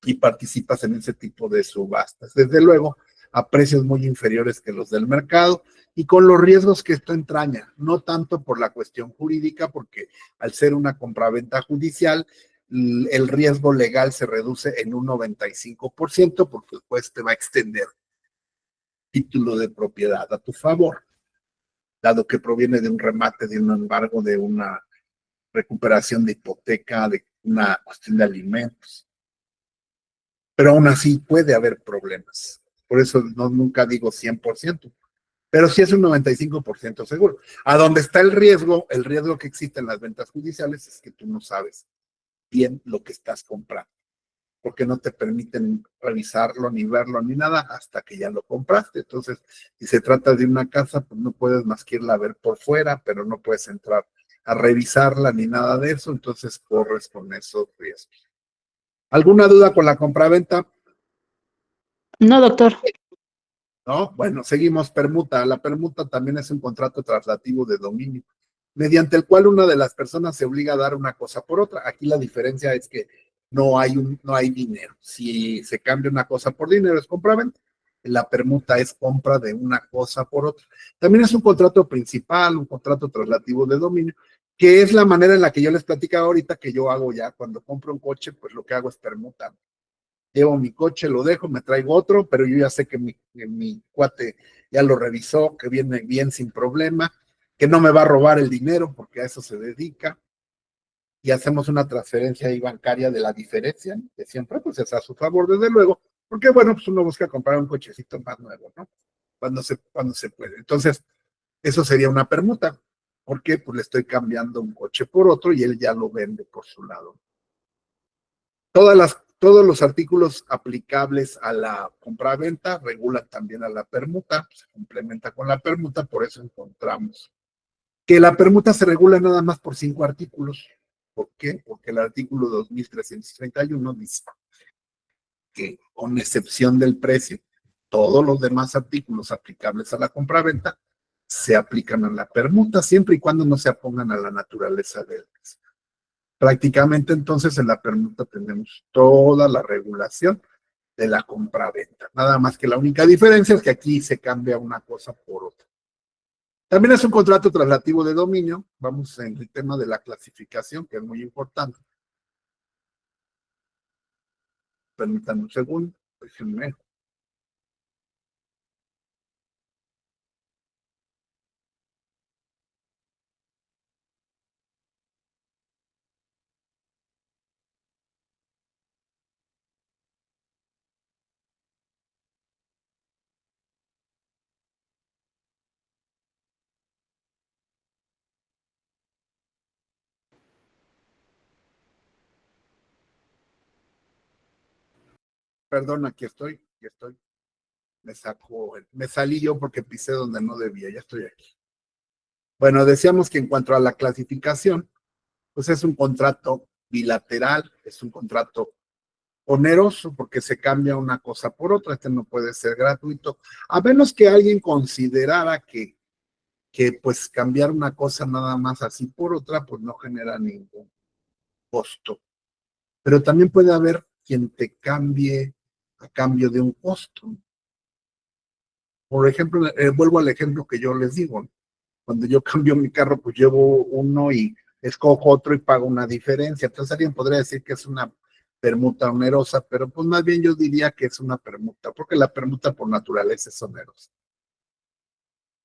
y participas en ese tipo de subastas. Desde luego, a precios muy inferiores que los del mercado y con los riesgos que esto entraña, no tanto por la cuestión jurídica, porque al ser una compraventa judicial, el riesgo legal se reduce en un 95% porque el juez te va a extender título de propiedad a tu favor, dado que proviene de un remate, de un embargo, de una recuperación de hipoteca, de una cuestión de alimentos. Pero aún así puede haber problemas. Por eso no, nunca digo 100%, pero sí es un 95% seguro. A donde está el riesgo que existe en las ventas judiciales es que tú no sabes bien lo que estás comprando, porque no te permiten revisarlo, ni verlo, ni nada, hasta que ya lo compraste. Entonces, si se trata de una casa, pues no puedes más que irla a ver por fuera, pero no puedes entrar a revisarla ni nada de eso, entonces corres con esos riesgos. ¿Alguna duda con la compraventa? No, doctor. ¿No? Bueno, seguimos permuta. La permuta también es un contrato traslativo de dominio, mediante el cual una de las personas se obliga a dar una cosa por otra. Aquí la diferencia es que no hay dinero. Si se cambia una cosa por dinero es compraventa. La permuta es compra de una cosa por otra. También es un contrato principal, un contrato traslativo de dominio, que es la manera en la que yo les platicaba ahorita que yo hago ya. Cuando compro un coche, pues lo que hago es permuta. Llevo mi coche, lo dejo, me traigo otro, pero yo ya sé que mi cuate ya lo revisó, que viene bien sin problema, que no me va a robar el dinero porque a eso se dedica, y hacemos una transferencia ahí bancaria de la diferencia, que siempre pues es a su favor, desde luego, porque bueno, pues uno busca comprar un cochecito más nuevo, ¿no? Cuando se puede. Entonces, eso sería una permuta. ¿Por qué? Pues le estoy cambiando un coche por otro y él ya lo vende por su lado. Todos los artículos aplicables a la compra-venta regulan también a la permuta, se complementa con la permuta, por eso encontramos que la permuta se regula nada más por 5 artículos. ¿Por qué? Porque el artículo 2331 dice que, con excepción del precio, todos los demás artículos aplicables a la compra-venta se aplican a la permuta, siempre y cuando no se apongan a la naturaleza del precio. Prácticamente entonces en la permuta tenemos toda la regulación de la compra-venta. Nada más que la única diferencia es que aquí se cambia una cosa por otra. También es un contrato traslativo de dominio. Vamos en el tema de la clasificación, que es muy importante. Permítanme un segundo, déjenme. Perdón, aquí estoy, aquí estoy. Me salí yo porque pisé donde no debía, ya estoy aquí. Bueno, decíamos que en cuanto a la clasificación, pues es un contrato bilateral, es un contrato oneroso porque se cambia una cosa por otra, este no puede ser gratuito, a menos que alguien considerara que pues cambiar una cosa nada más así por otra, pues no genera ningún costo. Pero también puede haber quien te cambie a cambio de un costo. Por ejemplo, vuelvo al ejemplo que yo les digo, cuando yo cambio mi carro, pues llevo uno y escojo otro y pago una diferencia. Entonces alguien podría decir que es una permuta onerosa, pero pues más bien yo diría que es una permuta, porque la permuta por naturaleza es onerosa.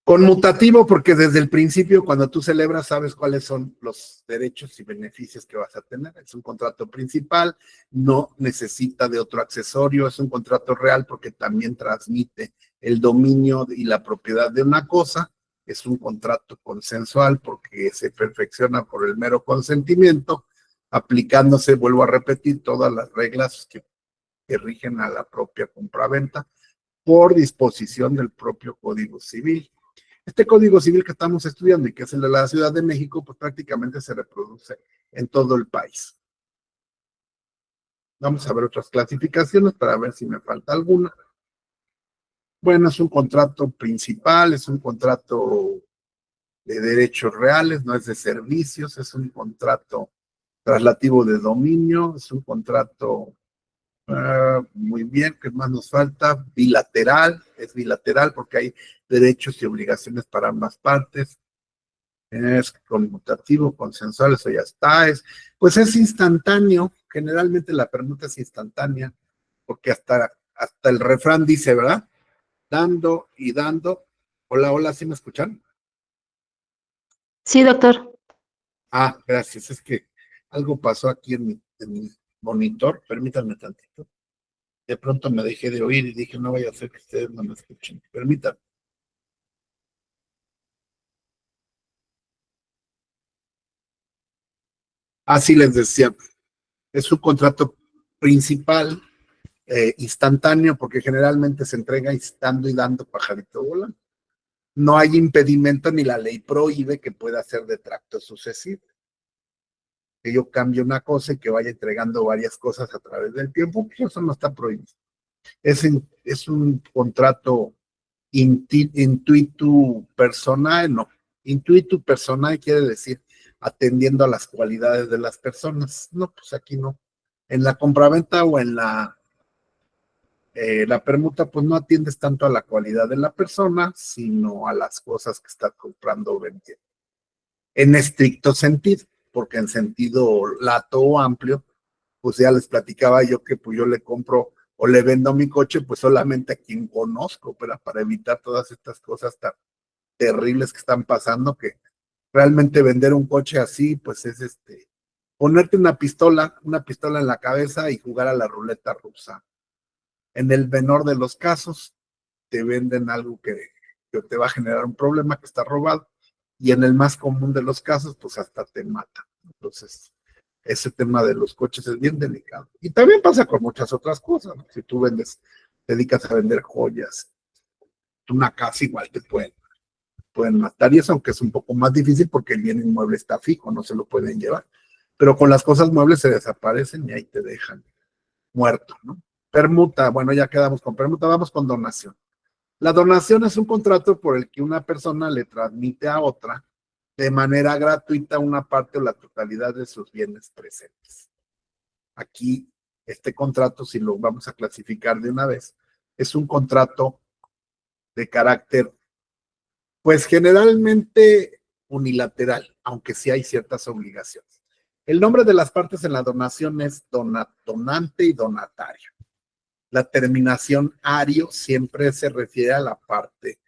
Conmutativo, porque desde el principio, cuando tú celebras, sabes cuáles son los derechos y beneficios que vas a tener. Es un contrato principal, no necesita de otro accesorio, es un contrato real porque también transmite el dominio y la propiedad de una cosa. Es un contrato consensual porque se perfecciona por el mero consentimiento, aplicándose, vuelvo a repetir, todas las reglas que que rigen a la propia compraventa por disposición del propio Código Civil. Este Código Civil que estamos estudiando y que es el de la Ciudad de México, pues prácticamente se reproduce en todo el país. Vamos a ver otras clasificaciones para ver si me falta alguna. Bueno, es un contrato principal, es un contrato de derechos reales, no es de servicios, es un contrato traslativo de dominio, es un contrato, muy bien, ¿qué más nos falta? Bilateral, es bilateral porque hay derechos y obligaciones para ambas partes. Es conmutativo, consensual, eso ya está. Pues es instantáneo, generalmente la permuta es instantánea, porque hasta el refrán dice, ¿verdad? Dando y dando. Hola, hola, ¿sí me escuchan? Sí, doctor. Ah, gracias. Es que algo pasó aquí en mi monitor. Permítanme tantito. De pronto me dejé de oír y dije, no vaya a ser que ustedes no me escuchen. Permítanme. Así les decía, es un contrato principal, instantáneo, porque generalmente se entrega dando y dando pajarito volando. No hay impedimento ni la ley prohíbe que pueda ser de tracto sucesivo. Que yo cambie una cosa y que vaya entregando varias cosas a través del tiempo, pues eso no está prohibido. Es un contrato intuitu personae, no. Intuitu personae quiere decir atendiendo a las cualidades de las personas. No, pues aquí no. En la compraventa o en la permuta, pues no atiendes tanto a la cualidad de la persona, sino a las cosas que estás comprando o vendiendo. En estricto sentido, porque en sentido lato o amplio, pues ya les platicaba yo que pues yo le compro o le vendo mi coche pues solamente a quien conozco, pero para evitar todas estas cosas tan terribles que están pasando, que realmente vender un coche así pues es ponerte una pistola en la cabeza y jugar a la ruleta rusa. En el menor de los casos te venden algo que te va a generar un problema, que está robado, y en el más común de los casos pues hasta te mata. Entonces ese tema de los coches es bien delicado. Y también pasa con muchas otras cosas, ¿no? Si tú te dedicas a vender joyas, una casa igual te pueden matar, y eso aunque es un poco más difícil porque el bien inmueble está fijo, no se lo pueden llevar. Pero con las cosas muebles se desaparecen y ahí te dejan muerto, ¿no? Permuta, bueno, ya quedamos con permuta, vamos con donación. La donación es un contrato por el que una persona le transmite a otra de manera gratuita una parte o la totalidad de sus bienes presentes. Aquí, este contrato, si lo vamos a clasificar de una vez, es un contrato de carácter, pues generalmente unilateral, aunque sí hay ciertas obligaciones. El nombre de las partes en la donación es donante y donatario. La terminación ario siempre se refiere a la parte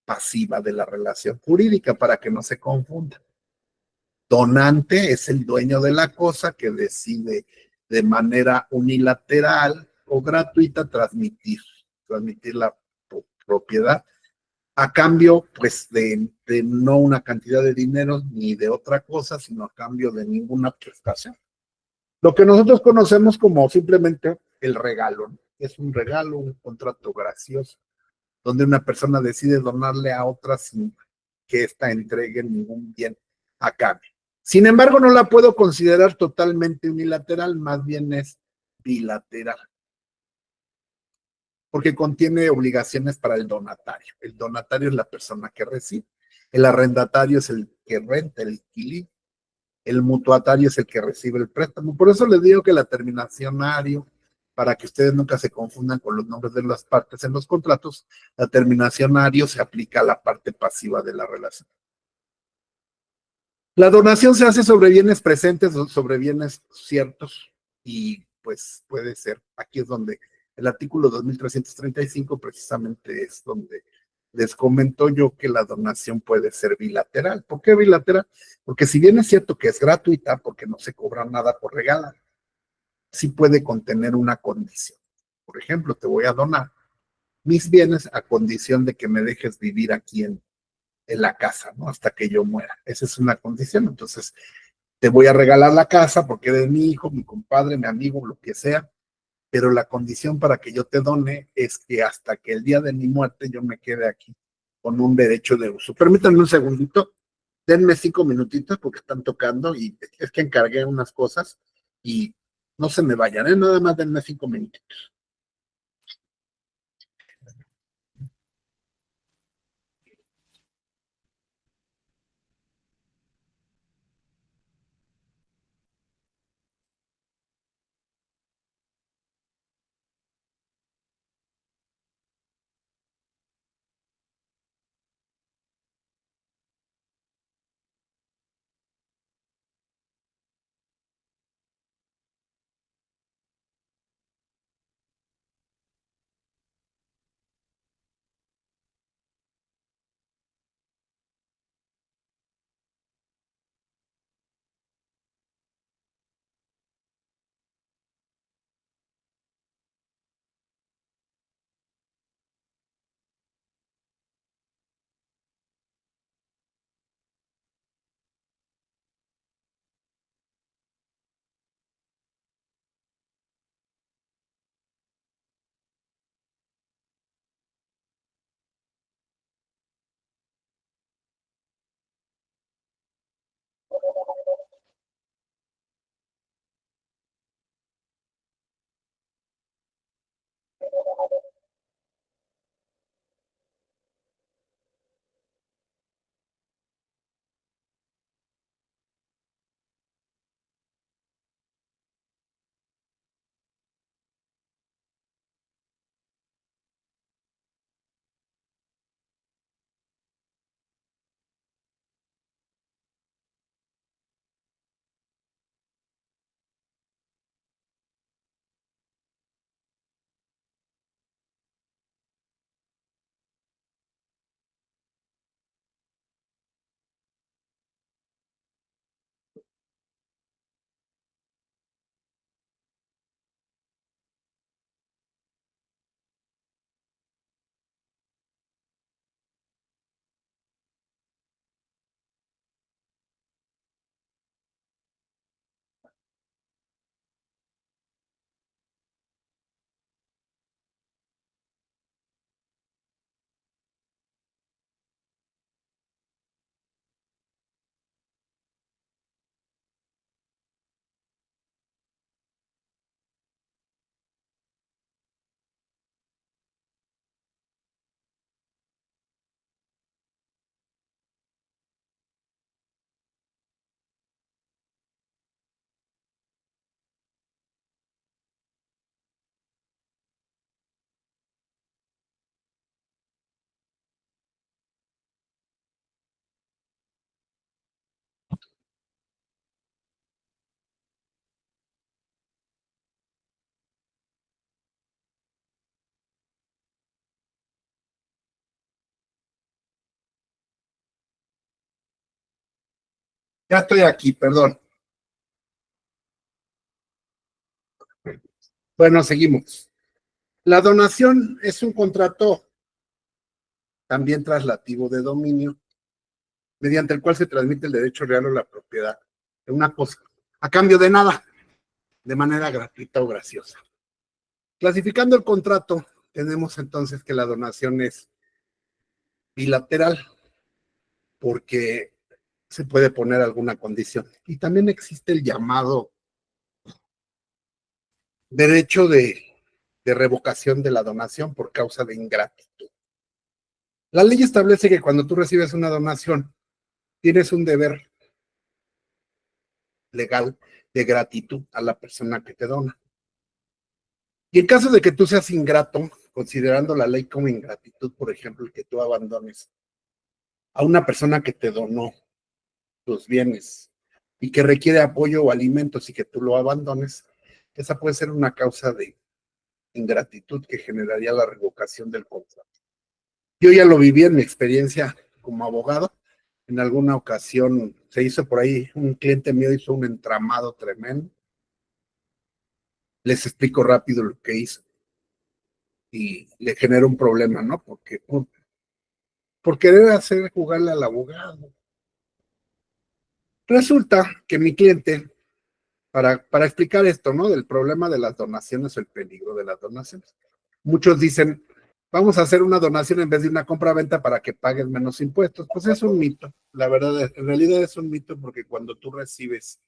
pasiva de la relación jurídica para que no se confunda. Donante es el dueño de la cosa que decide de manera unilateral o gratuita transmitir la propiedad a cambio pues de no una cantidad de dinero ni de otra cosa, sino a cambio de ninguna prestación. Lo que nosotros conocemos como simplemente el regalo, ¿no? Es un regalo, un contrato gracioso, donde una persona decide donarle a otra sin que ésta entregue ningún bien a cambio. Sin embargo, no la puedo considerar totalmente unilateral, más bien es bilateral, porque contiene obligaciones para el donatario. El donatario es la persona que recibe, el arrendatario es el que renta, el inquilino, el mutuatario es el que recibe el préstamo. Por eso les digo que la terminación ario, para que ustedes nunca se confundan con los nombres de las partes en los contratos, la terminación ario se aplica a la parte pasiva de la relación. La donación se hace sobre bienes presentes o sobre bienes ciertos y pues puede ser, aquí es donde el artículo 2335 precisamente es donde les comento yo que la donación puede ser bilateral. ¿Por qué bilateral? Porque si bien es cierto que es gratuita, porque no se cobra nada por regalar, sí puede contener una condición. Por ejemplo, te voy a donar mis bienes a condición de que me dejes vivir aquí en la casa, ¿no? Hasta que yo muera. Esa es una condición. Entonces, te voy a regalar la casa porque eres mi hijo, mi compadre, mi amigo, lo que sea, pero la condición para que yo te done es que hasta que el día de mi muerte yo me quede aquí con un derecho de uso. Permítanme un segundito, denme 5 minutitos porque están tocando y es que encargué unas cosas y no se me vayan, ¿eh? Nada más denme 5 minutitos. Ya estoy aquí, perdón. Bueno, seguimos. La donación es un contrato también traslativo de dominio, mediante el cual se transmite el derecho real o la propiedad de una cosa, a cambio de nada, de manera gratuita o graciosa. Clasificando el contrato, tenemos entonces que la donación es bilateral, porque se puede poner alguna condición. Y también existe el llamado derecho de revocación de la donación por causa de ingratitud. La ley establece que cuando tú recibes una donación, tienes un deber legal de gratitud a la persona que te dona. Y en caso de que tú seas ingrato, considerando la ley como ingratitud, por ejemplo, el que tú abandones a una persona que te donó tus bienes y que requiere apoyo o alimentos y que tú lo abandones, esa puede ser una causa de ingratitud que generaría la revocación del contrato. Yo ya lo viví en mi experiencia como abogado. En alguna ocasión se hizo por ahí, un cliente mío hizo un entramado tremendo. Les explico rápido lo que hizo y le generó un problema, ¿no? Porque por querer hacer jugarle al abogado. Resulta que mi cliente para explicar esto, ¿no? Del problema de las donaciones o el peligro de las donaciones. Muchos dicen, vamos a hacer una donación en vez de una compra-venta para que paguen menos impuestos. Pues es un mito. La verdad, en realidad es un mito porque cuando tú recibes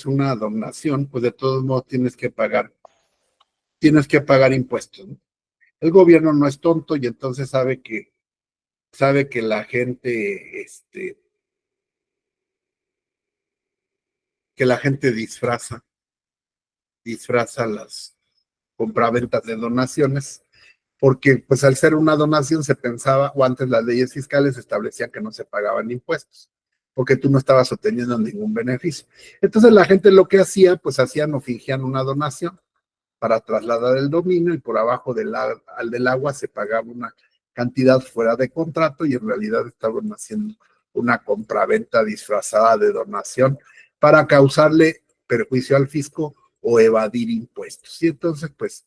una donación, pues de todos modos tienes que pagar impuestos, ¿no? El gobierno no es tonto y entonces sabe que la gente, disfraza las compraventas de donaciones, porque pues al ser una donación se pensaba, o antes las leyes fiscales establecían que no se pagaban impuestos, porque tú no estabas obteniendo ningún beneficio. Entonces la gente lo que hacía, pues hacían o fingían una donación para trasladar el dominio y por abajo del agua se pagaba una cantidad fuera de contrato y en realidad estaban haciendo una compraventa disfrazada de donación para causarle perjuicio al fisco o evadir impuestos. Y entonces, pues,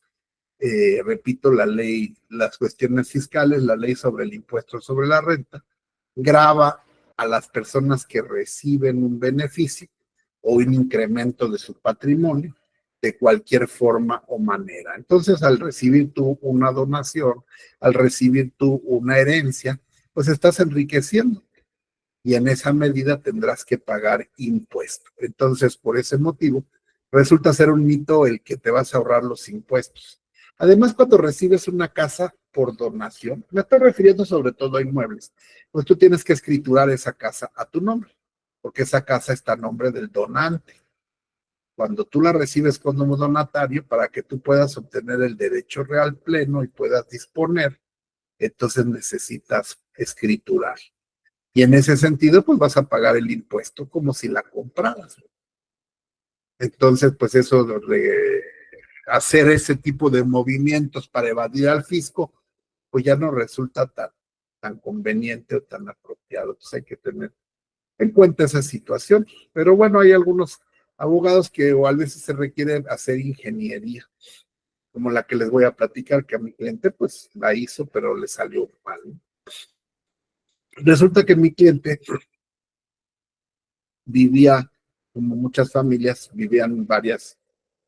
repito, la ley, las cuestiones fiscales, la ley sobre el impuesto sobre la renta, grava a las personas que reciben un beneficio o un incremento de su patrimonio de cualquier forma o manera. Entonces, al recibir tú una donación, al recibir tú una herencia, pues estás enriqueciendo y en esa medida tendrás que pagar impuestos. Entonces, por ese motivo, resulta ser un mito el que te vas a ahorrar los impuestos. Además, cuando recibes una casa por donación, me estoy refiriendo sobre todo a inmuebles, pues tú tienes que escriturar esa casa a tu nombre, porque esa casa está a nombre del donante. Cuando tú la recibes como donatario, para que tú puedas obtener el derecho real pleno y puedas disponer, entonces necesitas escriturar. Y en ese sentido, pues vas a pagar el impuesto como si la compraras. Entonces, pues eso de hacer ese tipo de movimientos para evadir al fisco, pues ya no resulta tan conveniente o tan apropiado. Entonces hay que tener en cuenta esa situación. Pero bueno, hay algunos abogados que o a veces se requiere hacer ingeniería, como la que les voy a platicar, que a mi cliente pues la hizo, pero le salió mal. Resulta que mi cliente vivía, como muchas familias, vivían varios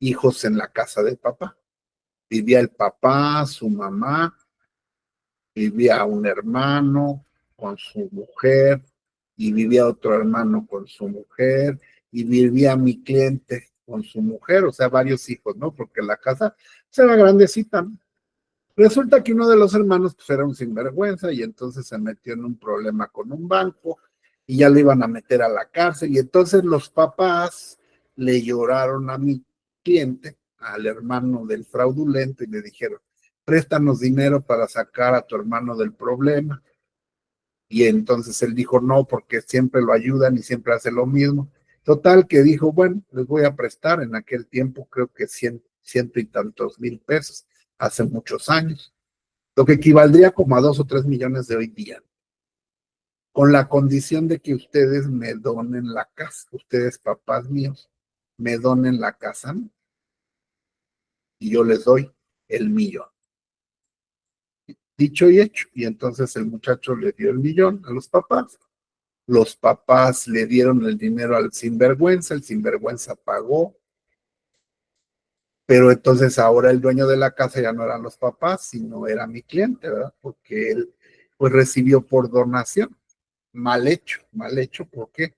hijos en la casa del papá. Vivía el papá, su mamá, vivía un hermano con su mujer, y vivía otro hermano con su mujer, y vivía mi cliente con su mujer, o sea, varios hijos, ¿no? Porque la casa era grandecita, ¿no? Resulta que uno de los hermanos pues era un sinvergüenza y entonces se metió en un problema con un banco y ya lo iban a meter a la cárcel y entonces los papás le lloraron a mi cliente, al hermano del fraudulento y le dijeron, préstanos dinero para sacar a tu hermano del problema. Y entonces él dijo no, porque siempre lo ayudan y siempre hace lo mismo. Total que dijo, bueno, les voy a prestar en aquel tiempo, creo que ciento y tantos mil pesos, hace muchos años, lo que equivaldría como a 2 o 3 millones de hoy día, con la condición de que ustedes me donen la casa, ustedes papás míos, me donen la casa, ¿no? Y yo les doy el millón. Dicho y hecho, y entonces el muchacho le dio el millón a los papás le dieron el dinero al sinvergüenza, el sinvergüenza pagó, pero entonces ahora el dueño de la casa ya no eran los papás, sino era mi cliente, ¿verdad? Porque él pues recibió por donación. Mal hecho, ¿por qué?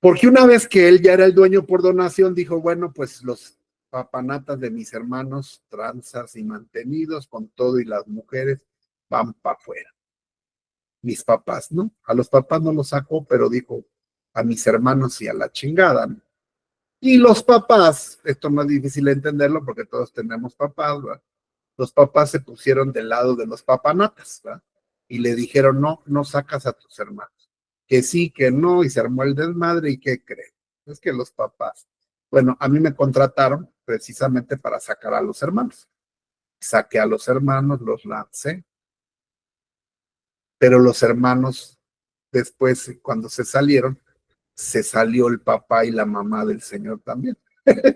Porque una vez que él ya era el dueño por donación, dijo, bueno, pues los papanatas de mis hermanos, tranzas y mantenidos, con todo y las mujeres, van para afuera. Mis papás, ¿no? A los papás no los sacó, pero dijo, a mis hermanos y a la chingada, ¿no? Y los papás, esto no es difícil de entenderlo porque todos tenemos papás, ¿verdad? Los papás se pusieron del lado de los papanatas, ¿verdad? Y le dijeron, no, no sacas a tus hermanos. Que sí, que no, y se armó el desmadre, ¿y qué creen? Es que los papás, bueno, a mí me contrataron precisamente para sacar a los hermanos. Saqué a los hermanos, los lancé, pero los hermanos después, cuando se salieron, se salió el papá y la mamá del señor también.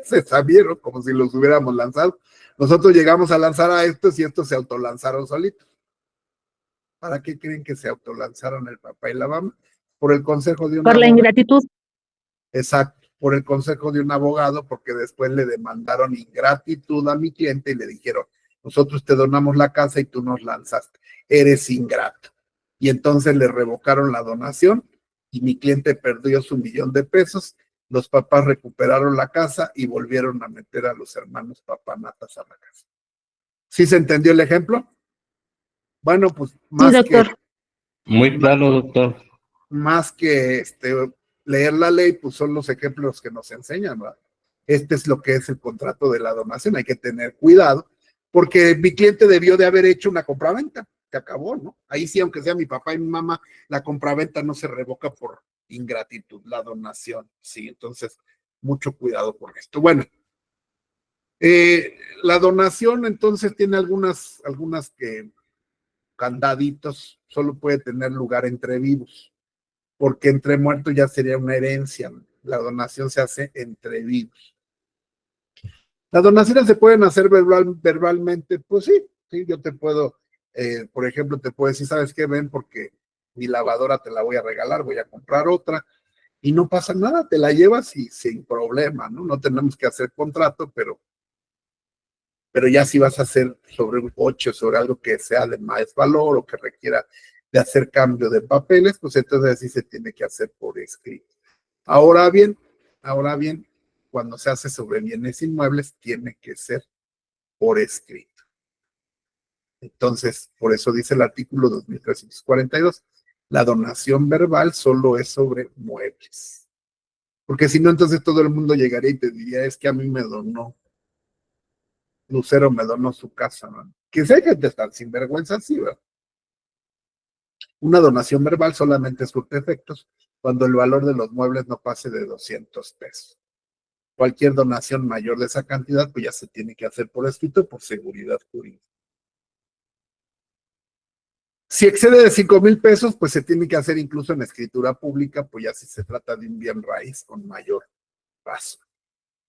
Se salieron como si los hubiéramos lanzado. Nosotros llegamos a lanzar a estos y estos se autolanzaron solitos. ¿Para qué creen que se autolanzaron el papá y la mamá? por el consejo de un Por la abogado. ingratitud. Exacto, por el consejo de un abogado, porque después le demandaron ingratitud a mi cliente y le dijeron, nosotros te donamos la casa y tú nos lanzaste, eres ingrato. Y entonces le revocaron la donación y mi cliente perdió su $1,000,000, los papás recuperaron la casa y volvieron a meter a los hermanos papanatas a la casa. ¿Sí se entendió el ejemplo? Bueno, pues Sí, más doctor. Muy claro, doctor. más que leer la ley, pues son los ejemplos que nos enseñan, ¿verdad? Este es lo que es el contrato de la donación, hay que tener cuidado, porque mi cliente debió de haber hecho una compraventa, se acabó, ¿no? Ahí sí, aunque sea mi papá y mi mamá, la compraventa no se revoca por ingratitud, la donación, sí, entonces, mucho cuidado con esto. Bueno, la donación entonces tiene algunas que candaditos, solo puede tener lugar entre vivos, porque entre muertos ya sería una herencia. La donación se hace entre vivos. Las donaciones se pueden hacer verbalmente, pues sí, yo te puedo, por ejemplo, te puedo decir, ¿sabes qué? Ven, porque mi lavadora te la voy a regalar, voy a comprar otra, y no pasa nada, te la llevas y sin problema, ¿no? No tenemos que hacer contrato, pero ya si vas a hacer sobre un coche, sobre algo que sea de más valor o que requiera de hacer cambio de papeles, pues entonces sí se tiene que hacer por escrito. Ahora bien, cuando se hace sobre bienes inmuebles, tiene que ser por escrito. Entonces, por eso dice el artículo 2342, la donación verbal solo es sobre muebles. Porque si no, entonces todo el mundo llegaría y te diría, es que a mí me donó, Lucero me donó su casa, ¿no? Que sé que te están sinvergüenza, sí, ¿verdad? Una donación verbal solamente surte efectos cuando el valor de los muebles no pase de 200 pesos. Cualquier donación mayor de esa cantidad, pues ya se tiene que hacer por escrito por seguridad jurídica. Si excede de 5,000 pesos, pues se tiene que hacer incluso en escritura pública, pues ya si se trata de un bien raíz con mayor paso.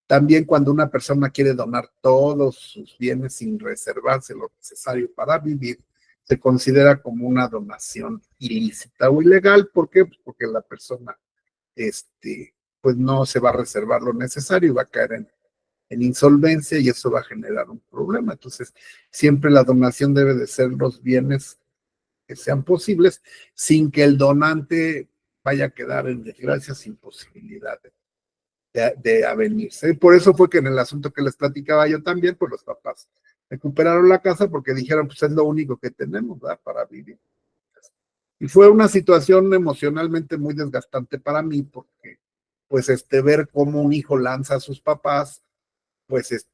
También cuando una persona quiere donar todos sus bienes sin reservarse lo necesario para vivir, se considera como una donación ilícita o ilegal. ¿Por qué? Pues porque la persona pues no se va a reservar lo necesario y va a caer en insolvencia y eso va a generar un problema. Entonces, siempre la donación debe de ser los bienes que sean posibles sin que el donante vaya a quedar en desgracia sin posibilidad de avenirse. Por eso fue que en el asunto que les platicaba yo también, pues los papás recuperaron la casa porque dijeron, pues es lo único que tenemos, ¿verdad? Para vivir. Y fue una situación emocionalmente muy desgastante para mí porque, pues, ver cómo un hijo lanza a sus papás, pues,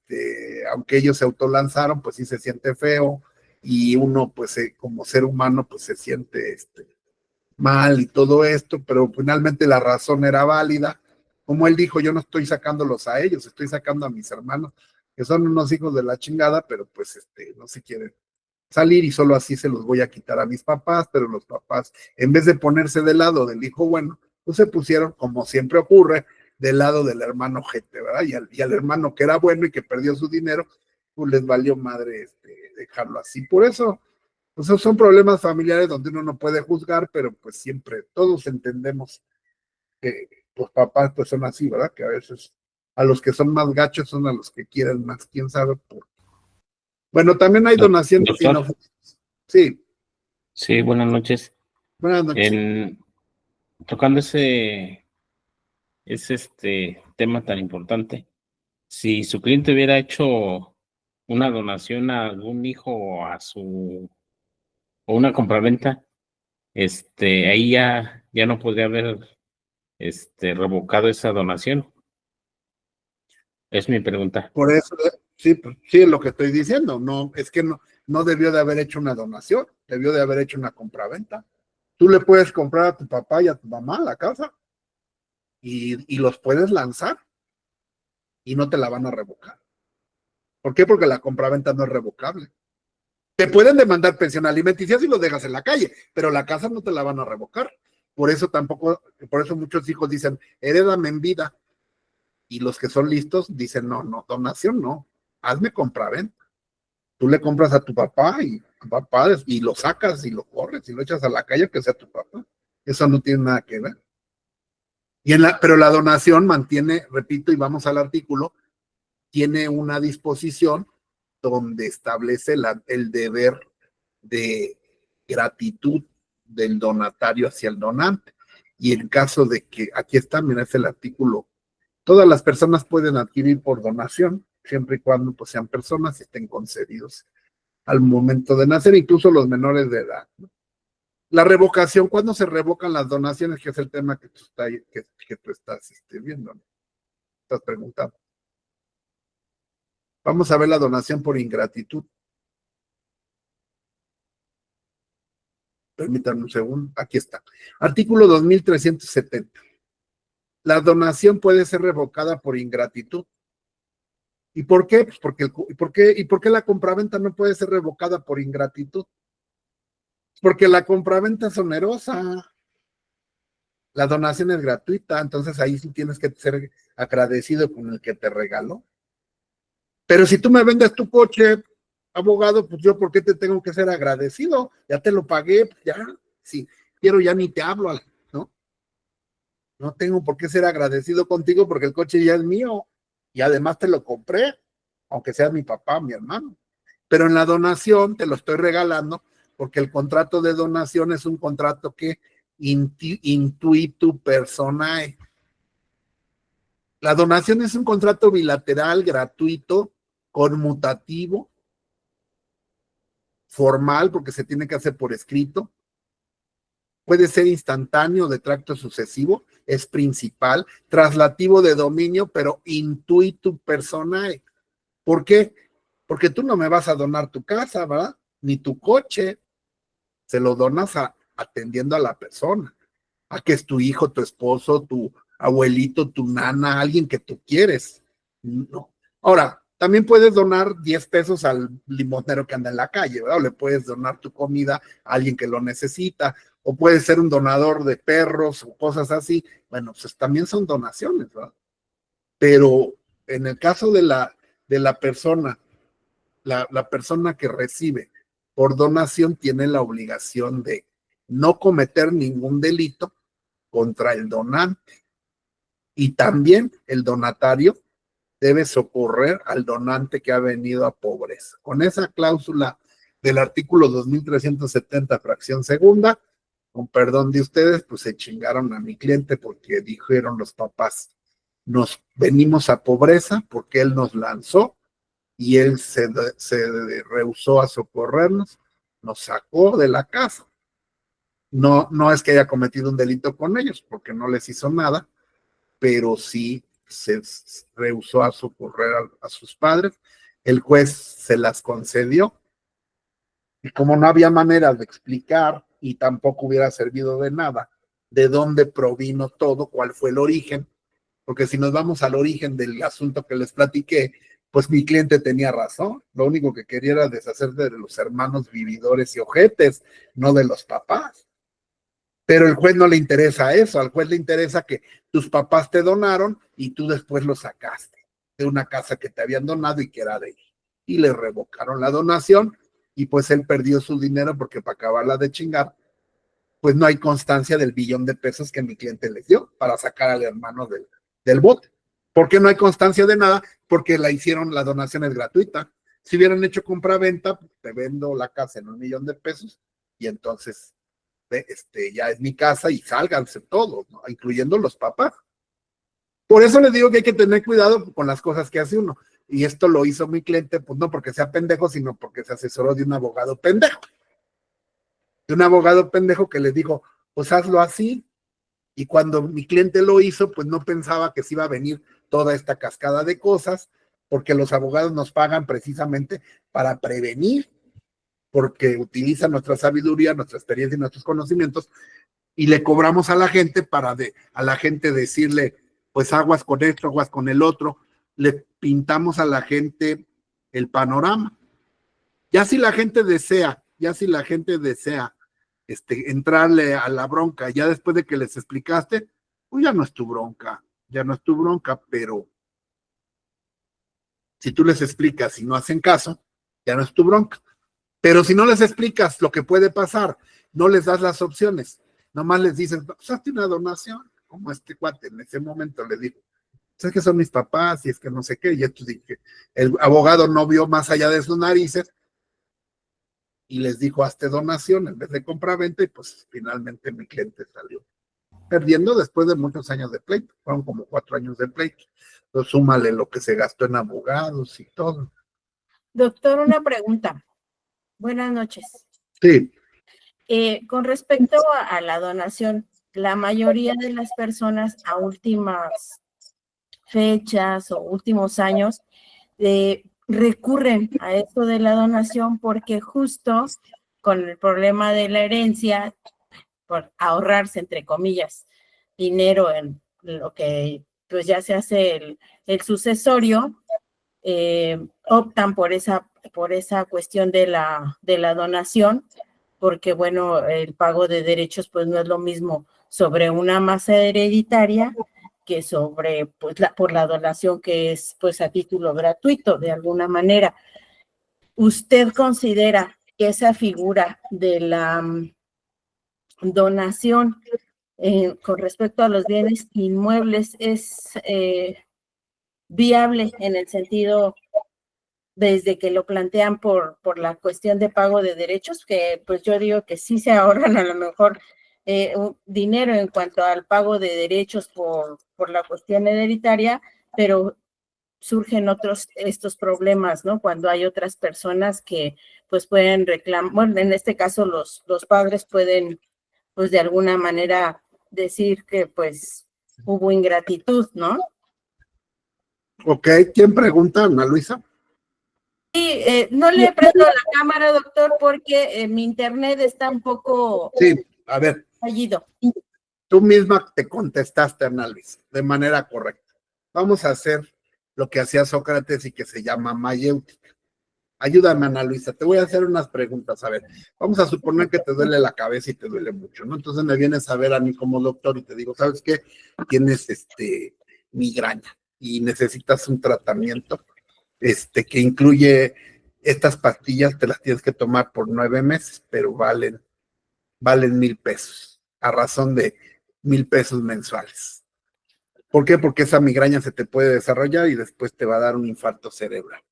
aunque ellos se autolanzaron, pues sí se siente feo y uno, pues, como ser humano, pues se siente, mal y todo esto, pero finalmente la razón era válida. Como él dijo, yo no estoy sacándolos a ellos, estoy sacando a mis hermanos, que son unos hijos de la chingada, pero pues no se quieren salir y solo así se los voy a quitar a mis papás, pero los papás, en vez de ponerse del lado del hijo bueno, pues se pusieron, como siempre ocurre, del lado del hermano gente, ¿verdad? Y al hermano que era bueno y que perdió su dinero, pues les valió madre dejarlo así. Por eso, pues son problemas familiares donde uno no puede juzgar, pero pues siempre todos entendemos que los papás pues son así, ¿verdad? Que a veces a los que son más gachos son a los que quieren más, quién sabe por qué. Bueno, también hay donaciones Doctor. Sí. Sí, buenas noches. Buenas noches. Tocando ese tema tan importante, si su cliente hubiera hecho una donación a algún hijo o una compraventa, ahí ya no podría haber revocado esa donación. Es mi pregunta. Por eso, sí, pues, sí, es lo que estoy diciendo. No, es que no debió de haber hecho una donación, debió de haber hecho una compraventa. Tú le puedes comprar a tu papá y a tu mamá la casa y los puedes lanzar y no te la van a revocar. ¿Por qué? Porque la compraventa no es revocable. Te pueden demandar pensión alimenticia si los dejas en la calle, pero la casa no te la van a revocar. Por eso muchos hijos dicen, herédame en vida. Y los que son listos dicen, no, donación no, hazme compraventa. Tú le compras a tu papá y lo sacas y lo corres y lo echas a la calle que sea tu papá. Eso no tiene nada que ver. Pero la donación mantiene, repito, y vamos al artículo, tiene una disposición donde establece el deber de gratitud del donatario hacia el donante. Y en caso de que, aquí está, mira, es el artículo, todas las personas pueden adquirir por donación, siempre y cuando pues, sean personas y estén concebidos al momento de nacer, incluso los menores de edad, ¿no? La revocación, ¿cuándo se revocan las donaciones? Que es el tema que tú estás viendo, ¿no? Estás preguntando. Vamos a ver la donación por ingratitud. Permítanme un segundo, aquí está. Artículo 2370. La donación puede ser revocada por ingratitud. ¿Y por qué? Pues ¿por qué la compraventa no puede ser revocada por ingratitud? Porque la compraventa es onerosa, la donación es gratuita, entonces ahí sí tienes que ser agradecido con el que te regaló. Pero si tú me vendes tu coche, abogado, pues yo ¿por qué te tengo que ser agradecido? Ya te lo pagué, pues ya, si quiero ya ni te hablo, ¿no? No tengo por qué ser agradecido contigo porque el coche ya es mío y además te lo compré, aunque seas mi papá, mi hermano. Pero en la donación te lo estoy regalando porque el contrato de donación es un contrato que intuitu personae. La donación es un contrato bilateral, gratuito, conmutativo, formal, porque se tiene que hacer por escrito. Puede ser instantáneo de tracto sucesivo, es principal, traslativo de dominio, pero intuitu personae. ¿Por qué? Porque tú no me vas a donar tu casa, ¿verdad? Ni tu coche. Se lo donas atendiendo a la persona, a que es tu hijo, tu esposo, tu abuelito, tu nana, alguien que tú quieres. No. Ahora, también puedes donar 10 pesos al limonero que anda en la calle, ¿verdad? O le puedes donar tu comida a alguien que lo necesita, o puedes ser un donador de perros o cosas así. Bueno, pues también son donaciones, ¿verdad? Pero en el caso de la persona, la persona que recibe por donación tiene la obligación de no cometer ningún delito contra el donante. Y también el donatario debe socorrer al donante que ha venido a pobreza. Con esa cláusula del artículo 2370, fracción segunda, con perdón de ustedes, pues se chingaron a mi cliente porque dijeron los papás, nos venimos a pobreza porque él nos lanzó y él se rehusó a socorrernos, nos sacó de la casa. No es que haya cometido un delito con ellos, porque no les hizo nada, pero sí se rehusó a socorrer a sus padres. El juez se las concedió y como no había manera de explicar y tampoco hubiera servido de nada de dónde provino todo, cuál fue el origen, porque si nos vamos al origen del asunto que les platiqué, pues mi cliente tenía razón, lo único que quería era deshacerse de los hermanos vividores y ojetes, no de los papás. Pero al juez no le interesa eso, al juez le interesa que tus papás te donaron y tú después lo sacaste de una casa que te habían donado y que era de él. Y le revocaron la donación y pues él perdió su dinero porque para acabarla de chingar, pues no hay constancia del billón de pesos que mi cliente les dio para sacar al hermano del bote. ¿Por qué no hay constancia de nada? Porque la donación es gratuita. Si hubieran hecho compra-venta, pues te vendo la casa en $1,000,000 de pesos y entonces ya es mi casa y sálganse todos, ¿no? Incluyendo los papás. Por eso les digo que hay que tener cuidado con las cosas que hace uno. Y esto lo hizo mi cliente, pues no porque sea pendejo, sino porque se asesoró de un abogado pendejo. De un abogado pendejo que le dijo, pues hazlo así. Y cuando mi cliente lo hizo, pues no pensaba que se iba a venir toda esta cascada de cosas, porque los abogados nos pagan precisamente para prevenir, porque utilizan nuestra sabiduría, nuestra experiencia y nuestros conocimientos, y le cobramos a la gente para a la gente decirle, pues aguas con esto, aguas con el otro, le pintamos a la gente el panorama. Ya si la gente desea entrarle a la bronca, ya después de que les explicaste, pues ya no es tu bronca, pero si tú les explicas y no hacen caso, ya no es tu bronca. Pero si no les explicas lo que puede pasar, no les das las opciones, Nomás les dicen, pues hazte una donación, como este cuate en ese momento le dijo, es que son mis papás y es que no sé qué, y esto dije, el abogado no vio más allá de sus narices y les dijo, hazte donación en vez de compra-venta, y pues finalmente mi cliente salió perdiendo después de muchos años de pleito, fueron como 4 años de pleito, entonces súmale lo que se gastó en abogados y todo. Doctor, una pregunta. Buenas noches. Sí. Con respecto a la donación, la mayoría de las personas a últimas fechas o últimos años recurren a esto de la donación porque justo con el problema de la herencia, por ahorrarse, entre comillas, dinero en lo que pues ya se hace el sucesorio, optan por esa cuestión de la donación, porque bueno, el pago de derechos pues no es lo mismo sobre una masa hereditaria que sobre pues por la donación que es pues a título gratuito de alguna manera. ¿Usted considera que esa figura de la donación con respecto a los bienes inmuebles es viable en el sentido desde que lo plantean por la cuestión de pago de derechos, que pues yo digo que sí se ahorran a lo mejor dinero en cuanto al pago de derechos por la cuestión hereditaria, pero surgen estos problemas, ¿no? Cuando hay otras personas que pues pueden reclamar, bueno, en este caso los padres pueden pues de alguna manera decir que pues hubo ingratitud, ¿no? Ok, ¿quién pregunta, Ana Luisa? Sí, no le prendo la cámara, doctor, porque mi internet está un poco Sí, a ver, fallido. tú misma te contestaste, Ana Luisa, de manera correcta. Vamos a hacer lo que hacía Sócrates y que se llama mayéutica. Ayúdame, Ana Luisa, te voy a hacer unas preguntas. A ver, vamos a suponer que te duele la cabeza y te duele mucho, ¿no? Entonces me vienes a ver a mí como doctor y te digo, ¿sabes qué? Tienes migraña y necesitas un tratamiento que incluye estas pastillas, te las tienes que tomar por 9 meses, pero valen 1,000 pesos, a razón de 1,000 pesos mensuales. ¿Por qué? Porque esa migraña se te puede desarrollar y después te va a dar un infarto cerebral.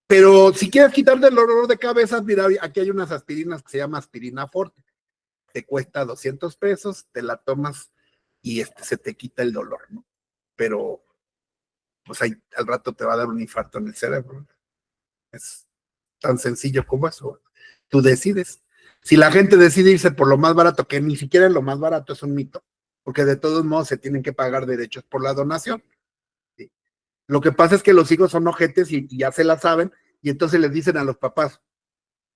Pero si quieres quitarte el dolor de cabeza, mira, aquí hay unas aspirinas que se llama aspirina forte. Te cuesta 200 pesos, te la tomas y se te quita el dolor, ¿no? Pero pues ahí al rato te va a dar un infarto en el cerebro. Es tan sencillo como eso. Tú decides. Si la gente decide irse por lo más barato, que ni siquiera es lo más barato, es un mito, porque de todos modos se tienen que pagar derechos por la donación. ¿Sí? Lo que pasa es que los hijos son ojetes y ya se la saben, y entonces les dicen a los papás,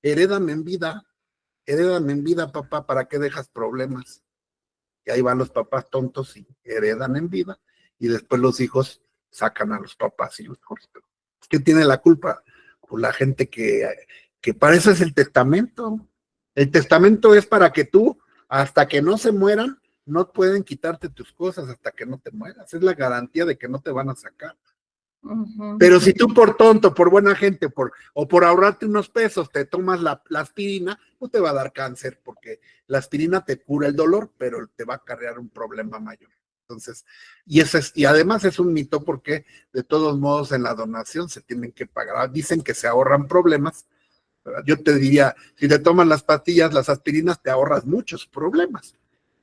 herédame en vida, papá, ¿para qué dejas problemas? Y ahí van los papás tontos y heredan en vida, y después los hijos sacan a los papás y los hijos. ¿Qué tiene la culpa? Pues la gente que para eso es el testamento. El testamento es para que tú, hasta que no se mueran, no pueden quitarte tus cosas hasta que no te mueras. Es la garantía de que no te van a sacar. Pero si tú por tonto, por buena gente, o por ahorrarte unos pesos, te tomas la aspirina, no te va a dar cáncer, porque la aspirina te cura el dolor, pero te va a acarrear un problema mayor. Entonces, y además es un mito porque de todos modos en la donación se tienen que pagar. Dicen que se ahorran problemas. Yo te diría, si te toman las pastillas, las aspirinas, te ahorras muchos problemas,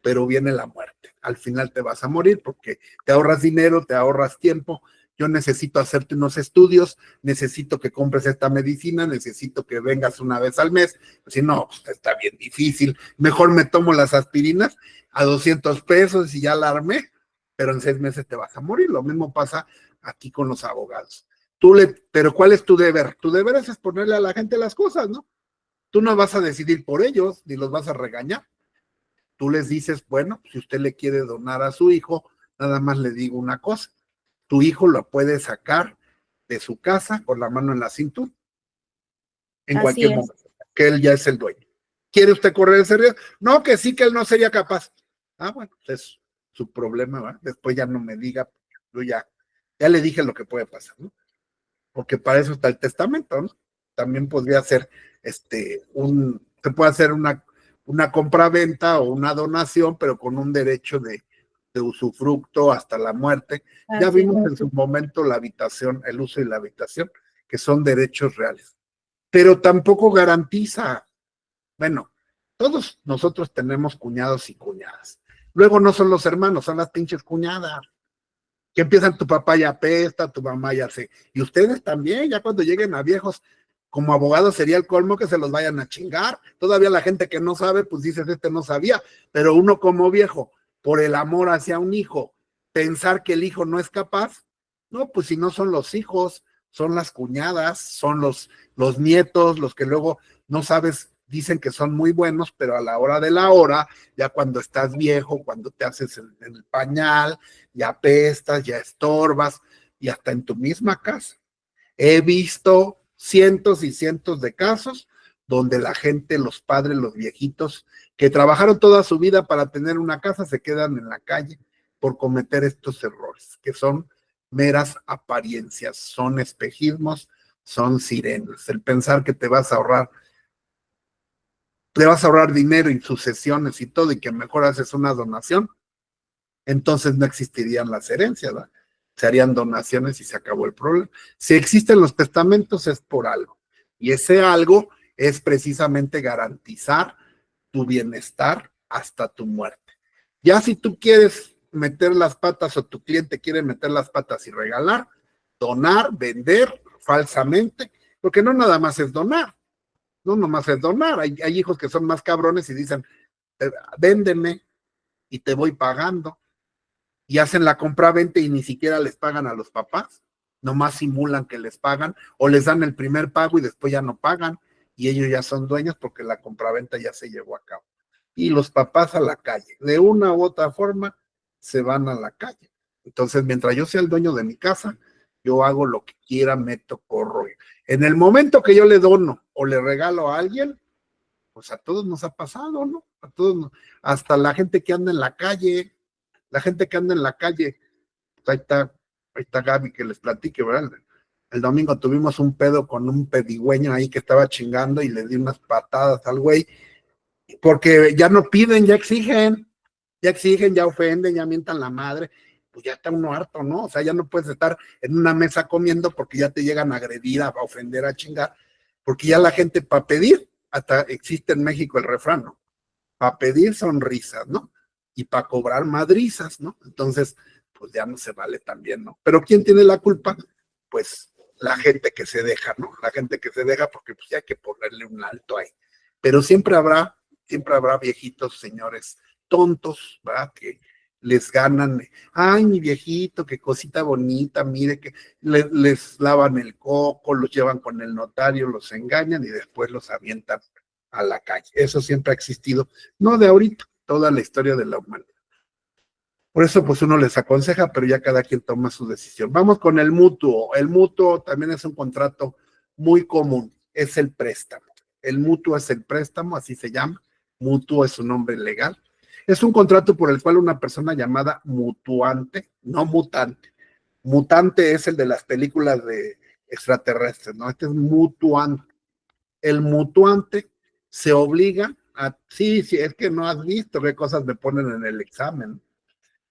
pero viene la muerte. Al final te vas a morir porque te ahorras dinero, te ahorras tiempo. Yo necesito hacerte unos estudios, necesito que compres esta medicina, necesito que vengas una vez al mes. Si no, pues está bien difícil. Mejor me tomo las aspirinas a 200 pesos y ya la armé, pero en 6 meses te vas a morir. Lo mismo pasa aquí con los abogados. Pero ¿cuál es tu deber? Tu deber es exponerle a la gente las cosas, ¿no? Tú no vas a decidir por ellos, ni los vas a regañar. Tú les dices, bueno, si usted le quiere donar a su hijo, nada más le digo una cosa. Tu hijo lo puede sacar de su casa con la mano en la cintura en cualquier momento, que él ya es el dueño. ¿Quiere usted correr ese riesgo? No, que sí, que él no sería capaz. Ah, bueno, es su problema, ¿verdad? Después ya no me diga, yo ya le dije lo que puede pasar, ¿no? Porque para eso está el testamento, ¿no? También podría ser se puede hacer una compraventa o una donación, pero con un derecho de usufructo hasta la muerte. Ya Así vimos en su momento la habitación, el uso y la habitación, que son derechos reales. Pero tampoco garantiza, bueno, todos nosotros tenemos cuñados y cuñadas. Luego no son los hermanos, son las pinches cuñadas. Que empiezan, tu papá ya apesta, tu mamá ya se... Y ustedes también, ya cuando lleguen a viejos, como abogados sería el colmo que se los vayan a chingar. Todavía la gente que no sabe, pues dices, este no sabía. Pero uno como viejo, por el amor hacia un hijo, pensar que el hijo no es capaz, no, pues si no son los hijos, son las cuñadas, son los nietos, los que luego no sabes, dicen que son muy buenos, pero a la hora de la hora, ya cuando estás viejo, cuando te haces en el pañal, ya apestas, ya estorbas, y hasta en tu misma casa. He visto cientos y cientos de casos donde la gente, los padres, los viejitos, que trabajaron toda su vida para tener una casa, se quedan en la calle por cometer estos errores, que son meras apariencias, son espejismos, son sirenas. El pensar que te vas a ahorrar dinero en sucesiones y todo, y que mejor haces una donación, entonces no existirían las herencias, ¿verdad? Se harían donaciones y se acabó el problema. Si existen los testamentos es por algo, y ese algo es precisamente garantizar tu bienestar hasta tu muerte. Ya si tú quieres meter las patas o tu cliente quiere meter las patas y regalar, donar, vender falsamente, porque no nada más es donar, no nomás es donar, hay hijos que son más cabrones y dicen, véndeme y te voy pagando, y hacen la compra-venta y ni siquiera les pagan a los papás, nomás simulan que les pagan, o les dan el primer pago y después ya no pagan, y ellos ya son dueños porque la compraventa ya se llevó a cabo. Y los papás a la calle, de una u otra forma, se van a la calle. Entonces, mientras yo sea el dueño de mi casa, yo hago lo que quiera, meto, corro. En el momento que yo le dono o le regalo a alguien, pues a todos nos ha pasado, ¿no? A todos, hasta la gente que anda en la calle, pues ahí está Gaby que les platique, ¿verdad? El domingo tuvimos un pedo con un pedigüeño ahí que estaba chingando y le di unas patadas al güey, porque ya no piden, ya exigen, ya ofenden, ya mientan la madre, pues ya está uno harto, ¿no? O sea, ya no puedes estar en una mesa comiendo porque ya te llegan a agredir, a ofender, a chingar, porque ya la gente para pedir, hasta existe en México el refrán, ¿no? Para pedir sonrisas, ¿no? Y para cobrar madrizas, ¿no? Entonces, pues ya no se vale también, ¿no? Pero ¿quién tiene la culpa? Pues la gente que se deja, ¿no? La gente que se deja porque pues ya hay que ponerle un alto ahí. Pero siempre habrá viejitos, señores tontos, ¿verdad? Que les ganan, ay, mi viejito, qué cosita bonita, mire que les lavan el coco, los llevan con el notario, los engañan y después los avientan a la calle. Eso siempre ha existido, no de ahorita, toda la historia de la humanidad. Por eso, pues uno les aconseja, pero ya cada quien toma su decisión. Vamos con el mutuo. El mutuo también es un contrato muy común, es el préstamo. El mutuo es el préstamo, así se llama. Mutuo es su nombre legal. Es un contrato por el cual una persona llamada mutuante, no mutante. Mutante es el de las películas de extraterrestres, ¿no? Este es mutuante. El mutuante se obliga a, sí, es que no has visto qué cosas me ponen en el examen.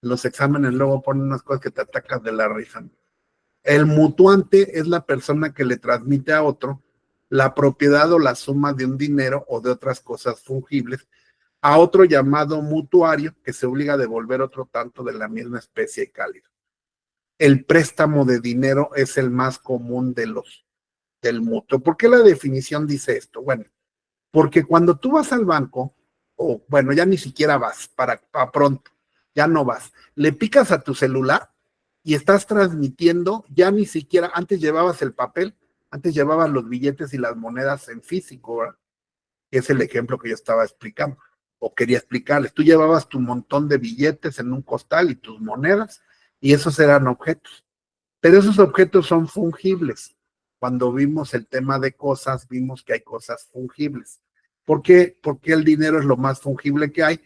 Los exámenes luego ponen unas cosas que te atacas de la risa. El mutuante es la persona que le transmite a otro la propiedad o la suma de un dinero o de otras cosas fungibles a otro llamado mutuario que se obliga a devolver otro tanto de la misma especie y calidad. El préstamo de dinero es el más común del mutuo. ¿Por qué la definición dice esto? Bueno, porque cuando tú vas al banco, o bueno, ya ni siquiera vas para pronto, ya no vas, le picas a tu celular y estás transmitiendo, ya ni siquiera, antes llevabas el papel, antes llevabas los billetes y las monedas en físico, ¿verdad? Es el ejemplo que yo estaba explicando, o quería explicarles. Tú llevabas tu montón de billetes en un costal y tus monedas, y esos eran objetos. Pero esos objetos son fungibles. Cuando vimos el tema de cosas, vimos que hay cosas fungibles. ¿Por qué? Porque el dinero es lo más fungible que hay.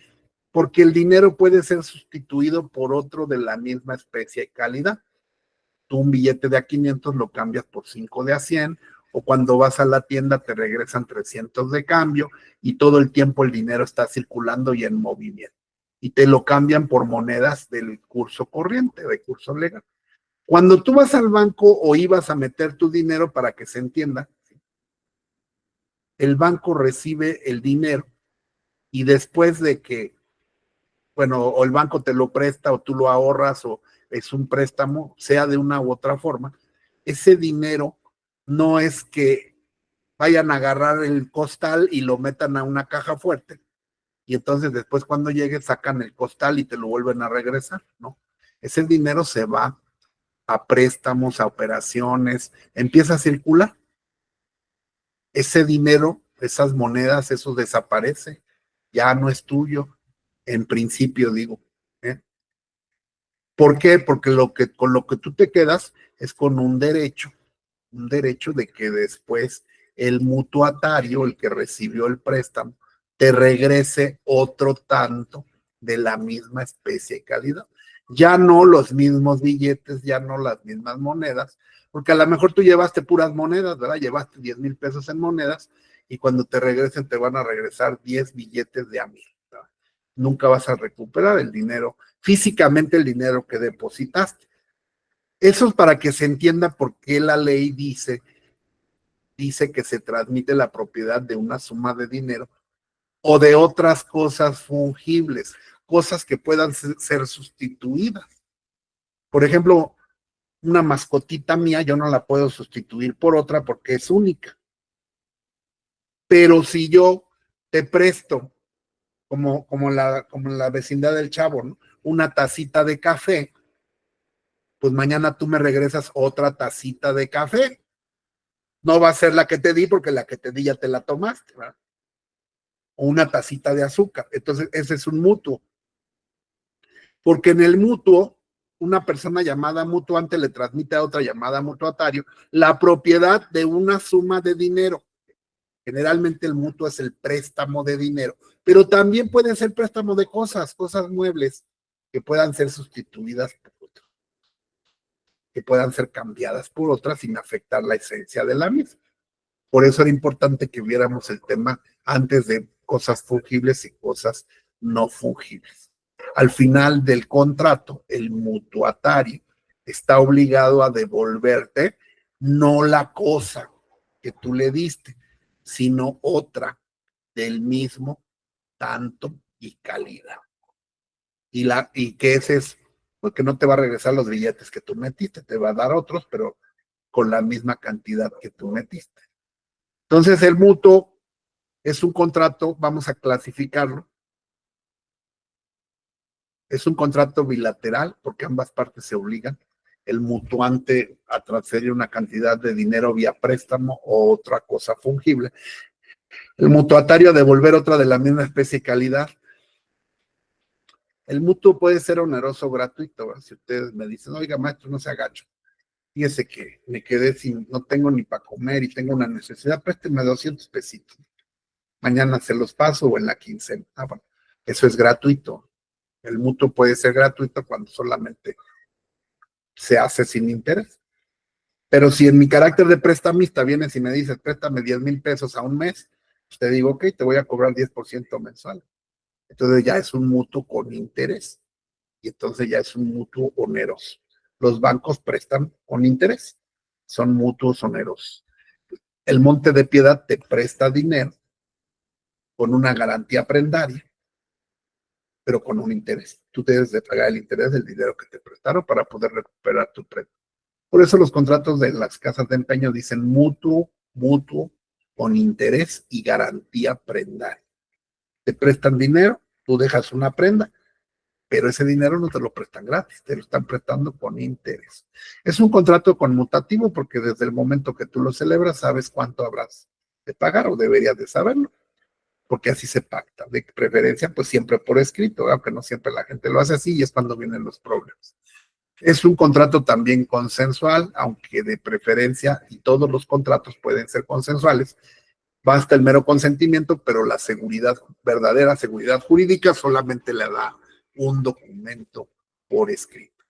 Porque el dinero puede ser sustituido por otro de la misma especie y calidad. Tú un billete de a 500 lo cambias por 5 de a 100, o cuando vas a la tienda te regresan 300 de cambio y todo el tiempo el dinero está circulando y en movimiento. Y te lo cambian por monedas del curso corriente, del curso legal. Cuando tú vas al banco o ibas a meter tu dinero, para que se entienda, el banco recibe el dinero y después de que, bueno, o el banco te lo presta o tú lo ahorras o es un préstamo, sea de una u otra forma, ese dinero no es que vayan a agarrar el costal y lo metan a una caja fuerte y entonces después cuando llegue sacan el costal y te lo vuelven a regresar, ¿no? Ese dinero se va a préstamos, a operaciones, empieza a circular. Ese dinero, esas monedas, eso desaparece, ya no es tuyo, en principio digo. ¿Eh? ¿Por qué? Porque con lo que tú te quedas es con un derecho de que después el mutuatario, el que recibió el préstamo, te regrese otro tanto de la misma especie y calidad. Ya no los mismos billetes, ya no las mismas monedas, porque a lo mejor tú llevaste puras monedas, ¿verdad? Llevaste 10,000 pesos en monedas y cuando te regresen te van a regresar 10 billetes de a 1,000. ¿Verdad? Nunca vas a recuperar el dinero, físicamente el dinero que depositaste. Eso es para que se entienda por qué la ley dice que se transmite la propiedad de una suma de dinero o de otras cosas fungibles, cosas que puedan ser sustituidas. Por ejemplo, una mascotita mía yo no la puedo sustituir por otra porque es única. Pero si yo te presto, como la vecindad del Chavo, ¿no? Una tacita de café, pues mañana tú me regresas otra tacita de café. No va a ser la que te di porque la que te di ya te la tomaste, ¿verdad? O una tacita de azúcar. Entonces, ese es un mutuo. Porque en el mutuo, una persona llamada mutuante le transmite a otra llamada mutuatario la propiedad de una suma de dinero. Generalmente el mutuo es el préstamo de dinero, pero también puede ser préstamo de cosas muebles que puedan ser sustituidas por otras, que puedan ser cambiadas por otras sin afectar la esencia de la misma. Por eso era importante que viéramos el tema antes de cosas fungibles y cosas no fungibles. Al final del contrato, el mutuatario está obligado a devolverte no la cosa que tú le diste, sino otra del mismo tanto y calidad. Y que ese es, porque no te va a regresar los billetes que tú metiste, te va a dar otros, pero con la misma cantidad que tú metiste. Entonces, el mutuo es un contrato, vamos a clasificarlo, es un contrato bilateral porque ambas partes se obligan, el mutuante a transferir una cantidad de dinero vía préstamo o otra cosa fungible, el mutuatario a devolver otra de la misma especie y calidad. El mutuo puede ser oneroso o gratuito, ¿verdad? Si ustedes me dicen, oiga, maestro, no se agacho. Fíjese que me quedé sin, no tengo ni para comer y tengo una necesidad, présteme 200 pesitos. Mañana se los paso o en la quincena. Ah, bueno, eso es gratuito. El mutuo puede ser gratuito cuando solamente se hace sin interés. Pero si en mi carácter de prestamista vienes y me dices, préstame 10,000 pesos a un mes, pues te digo, ok, te voy a cobrar 10% mensual. Entonces ya es un mutuo con interés y entonces ya es un mutuo oneroso. Los bancos prestan con interés, son mutuos onerosos. El Monte de Piedad te presta dinero con una garantía prendaria, pero con un interés. Tú debes de pagar el interés del dinero que te prestaron para poder recuperar tu préstamo. Por eso los contratos de las casas de empeño dicen mutuo con interés y garantía prendaria. Te prestan dinero, tú dejas una prenda, pero ese dinero no te lo prestan gratis, te lo están prestando con interés. Es un contrato conmutativo porque desde el momento que tú lo celebras sabes cuánto habrás de pagar o deberías de saberlo, porque así se pacta. De preferencia, pues siempre por escrito, aunque no siempre la gente lo hace así y es cuando vienen los problemas. Es un contrato también consensual, aunque de preferencia, y todos los contratos pueden ser consensuales, basta el mero consentimiento, pero la seguridad, verdadera seguridad jurídica solamente le da un documento por escrito.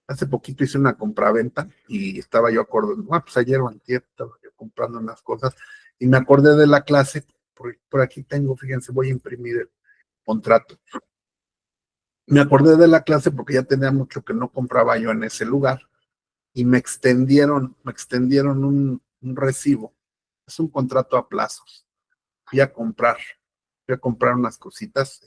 Hace poquito hice una compraventa y estaba yo acordando, pues ayer o antier estaba yo comprando unas cosas y me acordé de la clase, por aquí tengo, fíjense, voy a imprimir el contrato. Me acordé de la clase porque ya tenía mucho que no compraba yo en ese lugar y me extendieron un recibo. Es un contrato a plazos. Fui a comprar unas cositas,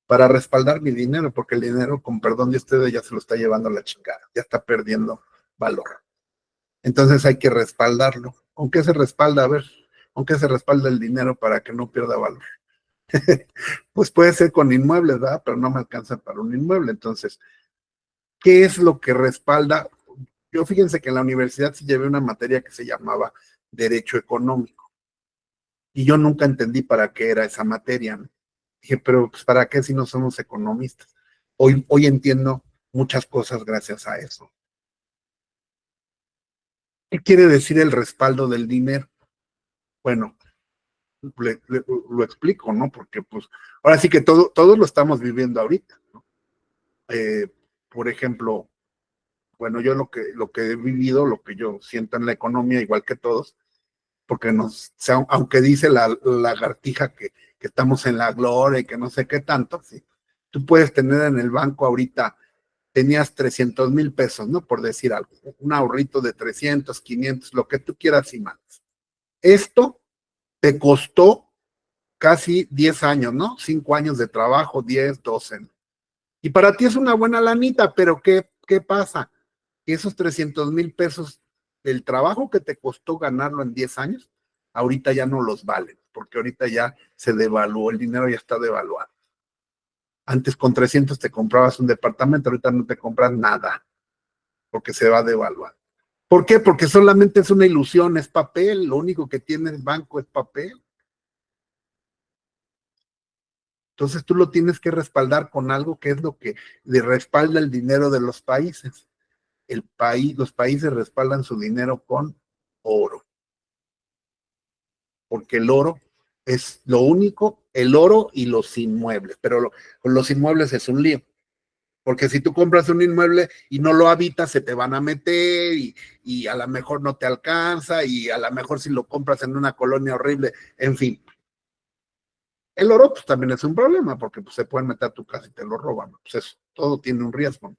para respaldar mi dinero, porque el dinero, con perdón de ustedes, ya se lo está llevando a la chingada, ya está perdiendo valor. Entonces hay que respaldarlo. ¿Con qué se respalda? A ver, ¿con qué se respalda el dinero para que no pierda valor? Pues puede ser con inmuebles, ¿verdad? Pero no me alcanza para un inmueble. Entonces, ¿qué es lo que respalda? Yo fíjense que en la universidad sí llevé una materia que se llamaba Derecho Económico. Y yo nunca entendí para qué era esa materia, ¿no? Dije, pero pues, ¿para qué si no somos economistas? Hoy entiendo muchas cosas gracias a eso. ¿Qué quiere decir el respaldo del dinero? Bueno, lo explico, ¿no? Porque pues ahora sí que todos lo estamos viviendo ahorita, ¿no? Por ejemplo, bueno, yo lo que he vivido, lo que yo siento en la economía, igual que todos, porque aunque dice la lagartija que estamos en la gloria y que no sé qué tanto, ¿sí? Tú puedes tener en el banco ahorita, tenías 300,000 pesos, ¿no? Por decir algo, un ahorrito de 300, 500, lo que tú quieras y más. Esto te costó casi 10 años, ¿no? 5 años de trabajo, 10, 12. ¿No? Y para ti es una buena lanita, pero ¿qué pasa? Que esos 300,000 pesos del trabajo que te costó ganarlo en 10 años, ahorita ya no los valen, porque ahorita ya se devaluó, el dinero ya está devaluado. Antes con 300 te comprabas un departamento, ahorita no te compras nada, porque se va a devaluar. ¿Por qué? Porque solamente es una ilusión, es papel, lo único que tiene el banco es papel. Entonces tú lo tienes que respaldar con algo que es lo que le respalda el dinero de los países. Los países respaldan su dinero con oro. Porque el oro es lo único, el oro y los inmuebles. Pero los inmuebles es un lío. Porque si tú compras un inmueble y no lo habitas, se te van a meter y a lo mejor no te alcanza y a lo mejor si lo compras en una colonia horrible, en fin. El oro pues también es un problema porque pues, se pueden meter a tu casa y te lo roban. Pues eso, todo tiene un riesgo.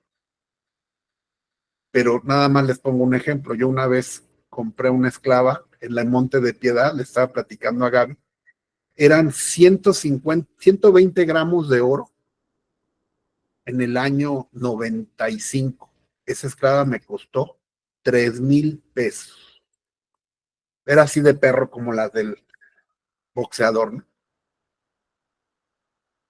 Pero nada más les pongo un ejemplo. Yo una vez compré una esclava en la Monte de Piedad, le estaba platicando a Gaby, eran 120 gramos de oro en el año 95. Esa esclava me costó 3,000 pesos. Era así de perro como la del boxeador, ¿no?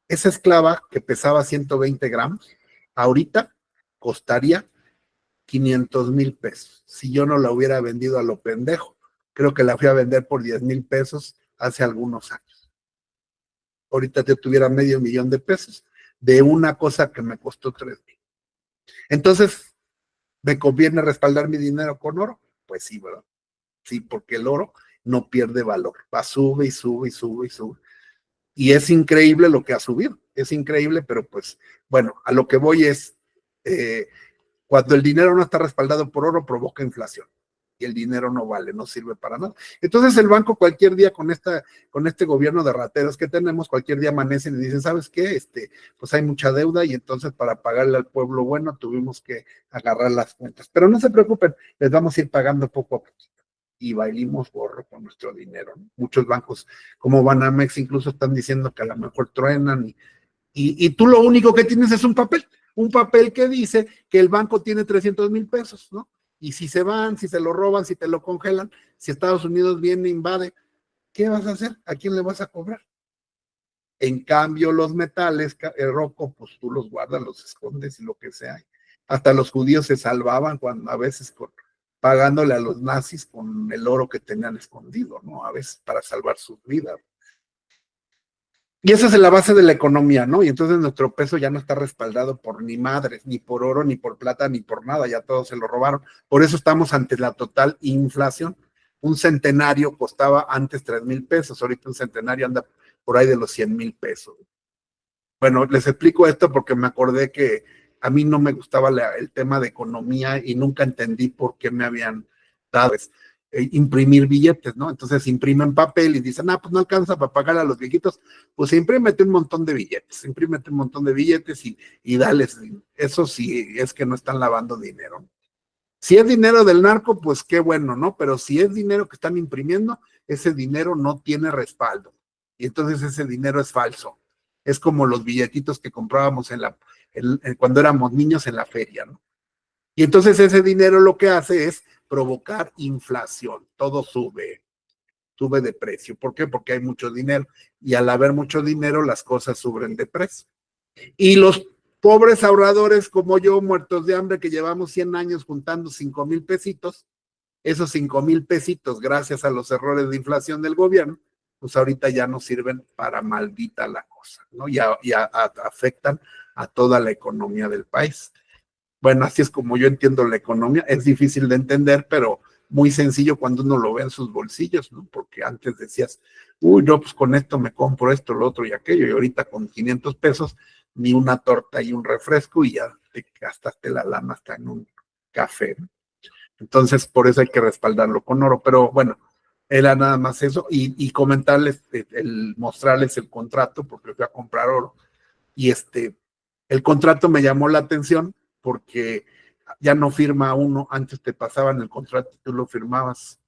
Esa esclava que pesaba 120 gramos, ahorita costaría 500,000 pesos. Si yo no la hubiera vendido a lo pendejo, creo que la fui a vender por 10,000 pesos hace algunos años. Ahorita te tuviera $500,000 de pesos de una cosa que me costó 3,000. Entonces, ¿me conviene respaldar mi dinero con oro? Pues sí, ¿verdad? Sí, porque el oro no pierde valor. Va, sube y sube y sube y sube. Y es increíble lo que ha subido. Es increíble, pero pues, bueno, a lo que voy es, cuando el dinero no está respaldado por oro, provoca inflación. Y el dinero no vale, no sirve para nada. Entonces el banco cualquier día con este gobierno de rateros que tenemos, cualquier día amanecen y dicen, ¿sabes qué? Pues hay mucha deuda y entonces para pagarle al pueblo bueno tuvimos que agarrar las cuentas. Pero no se preocupen, les vamos a ir pagando poco a poco. Y bailimos gorro con nuestro dinero. ¿No? Muchos bancos como Banamex incluso están diciendo que a lo mejor truenan y tú lo único que tienes es un papel que dice que el banco tiene 300,000 pesos, ¿no? Y si se van, si se lo roban, si te lo congelan, si Estados Unidos viene e invade, ¿qué vas a hacer? ¿A quién le vas a cobrar? En cambio, los metales, Rocco, pues tú los guardas, los escondes y lo que sea. Hasta los judíos se salvaban cuando a veces pagándole a los nazis con el oro que tenían escondido, ¿no? A veces para salvar sus vidas. Y esa es la base de la economía, ¿no? Y entonces nuestro peso ya no está respaldado por ni madres, ni por oro, ni por plata, ni por nada, ya todos se lo robaron. Por eso estamos ante la total inflación. Un centenario costaba antes 3,000 pesos, ahorita un centenario anda por ahí de los 100,000 pesos. Bueno, les explico esto porque me acordé que a mí no me gustaba el tema de economía y nunca entendí por qué me habían dado imprimir billetes, ¿no? Entonces imprimen papel y dicen, pues no alcanza para pagar a los viejitos, pues imprímete un montón de billetes, y dales, eso sí es que no están lavando dinero. Si es dinero del narco, pues qué bueno, ¿no? Pero si es dinero que están imprimiendo, ese dinero no tiene respaldo. Y entonces ese dinero es falso. Es como los billetitos que comprábamos cuando éramos niños en la feria, ¿no? Y entonces ese dinero lo que hace es provocar inflación. Todo sube de precio. ¿Por qué? Porque hay mucho dinero. Y al haber mucho dinero, las cosas suben de precio. Y los pobres ahorradores como yo, muertos de hambre, que llevamos 100 años juntando 5,000 pesitos, esos 5,000 pesitos, gracias a los errores de inflación del gobierno, pues ahorita ya no sirven para maldita la cosa, ¿no? Ya afectan a toda la economía del país. Bueno, así es como yo entiendo la economía. Es difícil de entender, pero muy sencillo cuando uno lo ve en sus bolsillos, ¿no? Porque antes decías, no, pues con esto me compro esto, lo otro y aquello, y ahorita con 500 pesos, ni una torta y un refresco, y ya te gastaste la lana hasta en un café, ¿no? Entonces, por eso hay que respaldarlo con oro. Pero bueno, era nada más eso, y comentarles, mostrarles el contrato, porque fui a comprar oro, y el contrato me llamó la atención, porque ya no firma uno, antes te pasaban el contrato y tú lo firmabas,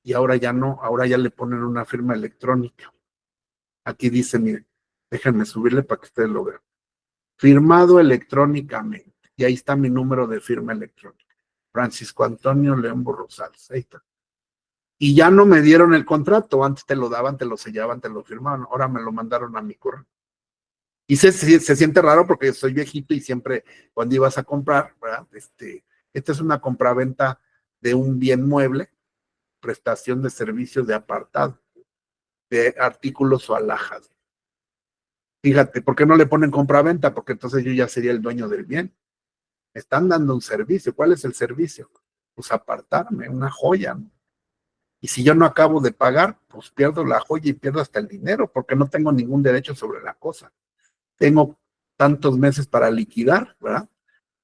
y ahora ya no, ahora ya le ponen una firma electrónica. Aquí dice, miren, déjenme subirle para que ustedes lo vean. Firmado electrónicamente, y ahí está mi número de firma electrónica. Francisco Antonio León Borrosales, ahí está. Y ya no me dieron el contrato, antes te lo daban, te lo sellaban, te lo firmaban, ahora me lo mandaron a mi correo. Y se siente raro porque soy viejito y siempre cuando ibas a comprar, ¿verdad? Esta es una compraventa de un bien mueble, prestación de servicios de apartado, de artículos o alhajas. Fíjate, ¿por qué no le ponen compraventa? Porque entonces yo ya sería el dueño del bien. Me están dando un servicio. ¿Cuál es el servicio? Pues apartarme, una joya, ¿no? Y si yo no acabo de pagar, pues pierdo la joya y pierdo hasta el dinero, porque no tengo ningún derecho sobre la cosa. Tengo tantos meses para liquidar, ¿verdad?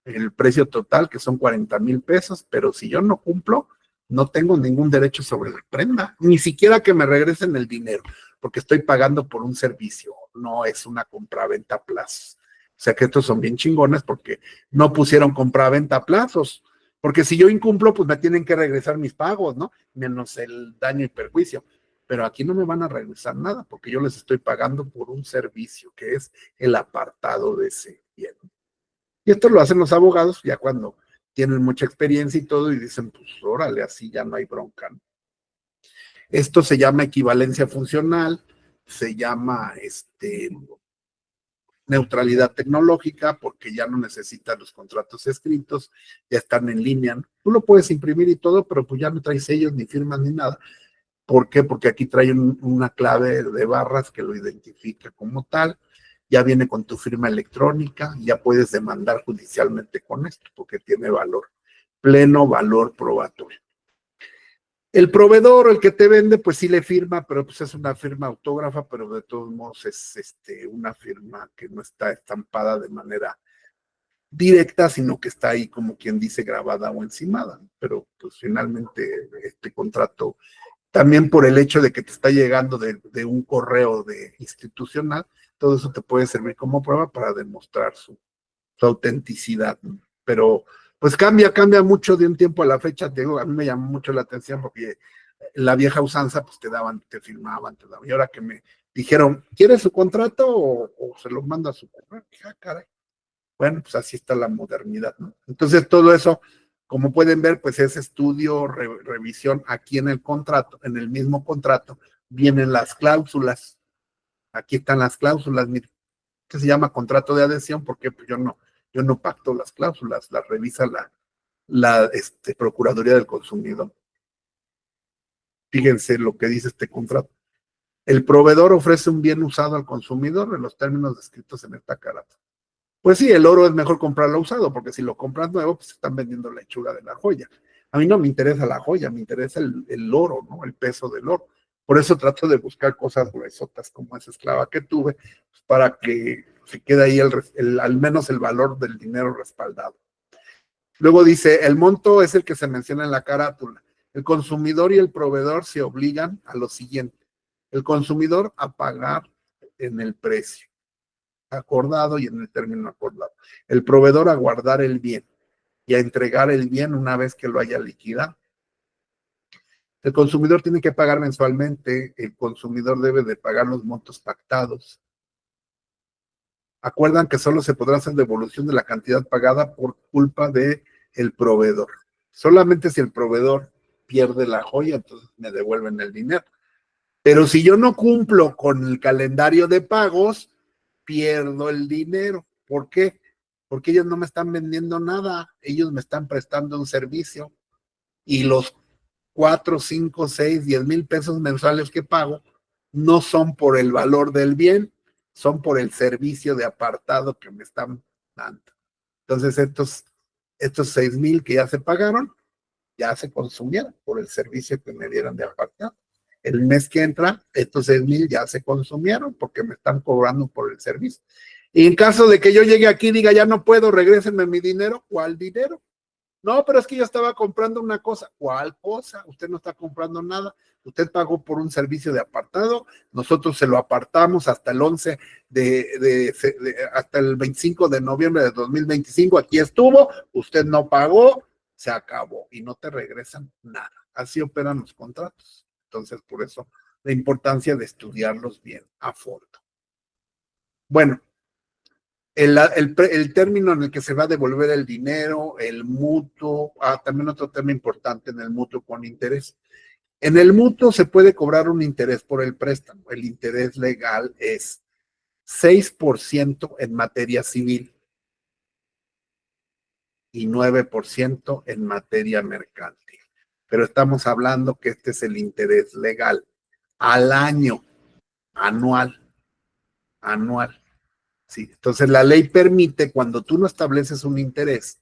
El precio total, que son 40,000 pesos, pero si yo no cumplo, no tengo ningún derecho sobre la prenda, ni siquiera que me regresen el dinero, porque estoy pagando por un servicio, no es una compraventa a plazos. O sea que estos son bien chingones porque no pusieron compraventa a plazos, porque si yo incumplo, pues me tienen que regresar mis pagos, ¿no? Menos el daño y perjuicio. Pero aquí no me van a regresar nada, porque yo les estoy pagando por un servicio, que es el apartado de ese bien. Y esto lo hacen los abogados ya cuando tienen mucha experiencia y todo, y dicen, pues órale, así ya no hay bronca, ¿no? Esto se llama equivalencia funcional, se llama neutralidad tecnológica, porque ya no necesitan los contratos escritos, ya están en línea, ¿no? Tú lo puedes imprimir y todo, pero pues ya no traes sellos, ni firmas, ni nada. ¿Por qué? Porque aquí trae una clave de barras que lo identifica como tal, ya viene con tu firma electrónica, ya puedes demandar judicialmente con esto, porque tiene valor, pleno valor probatorio. El proveedor, el que te vende, pues sí le firma, pero pues es una firma autógrafa, pero de todos modos es una firma que no está estampada de manera directa, sino que está ahí como quien dice grabada o encimada, pero pues finalmente este contrato, también por el hecho de que te está llegando de un correo institucional, todo eso te puede servir como prueba para demostrar su autenticidad, ¿no? Pero pues cambia mucho de un tiempo a la fecha. Te digo, a mí me llamó mucho la atención porque la vieja usanza, pues te firmaban, y ahora que me dijeron, ¿quieres su contrato o se lo manda a su correo? Caray. Bueno, pues así está la modernidad, ¿no? Entonces todo eso, como pueden ver, pues es estudio, revisión. Aquí en el contrato, en el mismo contrato, vienen las cláusulas. Aquí están las cláusulas, miren, que se llama contrato de adhesión, porque pues yo no pacto las cláusulas, las revisa la Procuraduría del Consumidor. Fíjense lo que dice este contrato. El proveedor ofrece un bien usado al consumidor en los términos descritos en esta carátula. Pues sí, el oro es mejor comprarlo usado, porque si lo compras nuevo, pues están vendiendo la hechura de la joya. A mí no me interesa la joya, me interesa el oro, ¿no? El peso del oro. Por eso trato de buscar cosas gruesotas como esa esclava que tuve, pues para que se queda ahí al menos el valor del dinero respaldado. Luego dice, el monto es el que se menciona en la carátula. El consumidor y el proveedor se obligan a lo siguiente. El consumidor a pagar en el precio acordado y en el término acordado. El proveedor a guardar el bien y a entregar el bien una vez que lo haya liquidado. El consumidor tiene que pagar mensualmente, el consumidor debe de pagar los montos pactados. Acuerdan que solo se podrá hacer devolución de la cantidad pagada por culpa del proveedor. Solamente si el proveedor pierde la joya, entonces me devuelven el dinero. Pero si yo no cumplo con el calendario de pagos, pierdo el dinero. ¿Por qué? Porque ellos no me están vendiendo nada, ellos me están prestando un servicio y los 4, 5, 6, 10 mil pesos mensuales que pago no son por el valor del bien, son por el servicio de apartado que me están dando. Entonces estos 6 mil que ya se pagaron, ya se consumieron por el servicio que me dieron de apartado. El mes que entra, estos 6 mil ya se consumieron porque me están cobrando por el servicio. Y en caso de que yo llegue aquí y diga, ya no puedo, regrésenme mi dinero, ¿cuál dinero? No, pero es que yo estaba comprando una cosa. ¿Cuál cosa? Usted no está comprando nada. Usted pagó por un servicio de apartado. Nosotros se lo apartamos hasta el 11 hasta el 25 de noviembre de 2025. Aquí estuvo. Usted no pagó. Se acabó y no te regresan nada. Así operan los contratos. Entonces, por eso la importancia de estudiarlos bien a fondo. Bueno. El término en el que se va a devolver el dinero, el mutuo, también otro tema importante en el mutuo con interés. En el mutuo se puede cobrar un interés por el préstamo. El interés legal es 6% en materia civil y 9% en materia mercantil. Pero estamos hablando que este es el interés legal al año, anual. Sí, entonces la ley permite cuando tú no estableces un interés,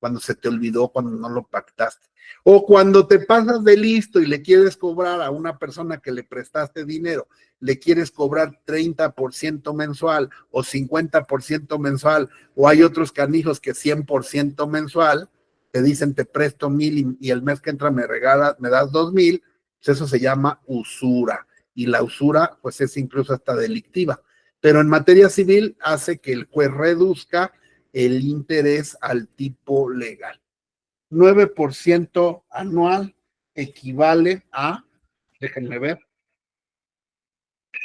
cuando se te olvidó, cuando no lo pactaste, o cuando te pasas de listo y le quieres cobrar a una persona que le prestaste dinero, le quieres cobrar 30% mensual o 50% mensual, o hay otros canijos que 100% mensual, te dicen te presto 1,000 y el mes que entra me das 2,000, pues eso se llama usura, y la usura pues es incluso hasta delictiva. Pero en materia civil hace que el juez reduzca el interés al tipo legal. 9% anual equivale a, déjenme ver,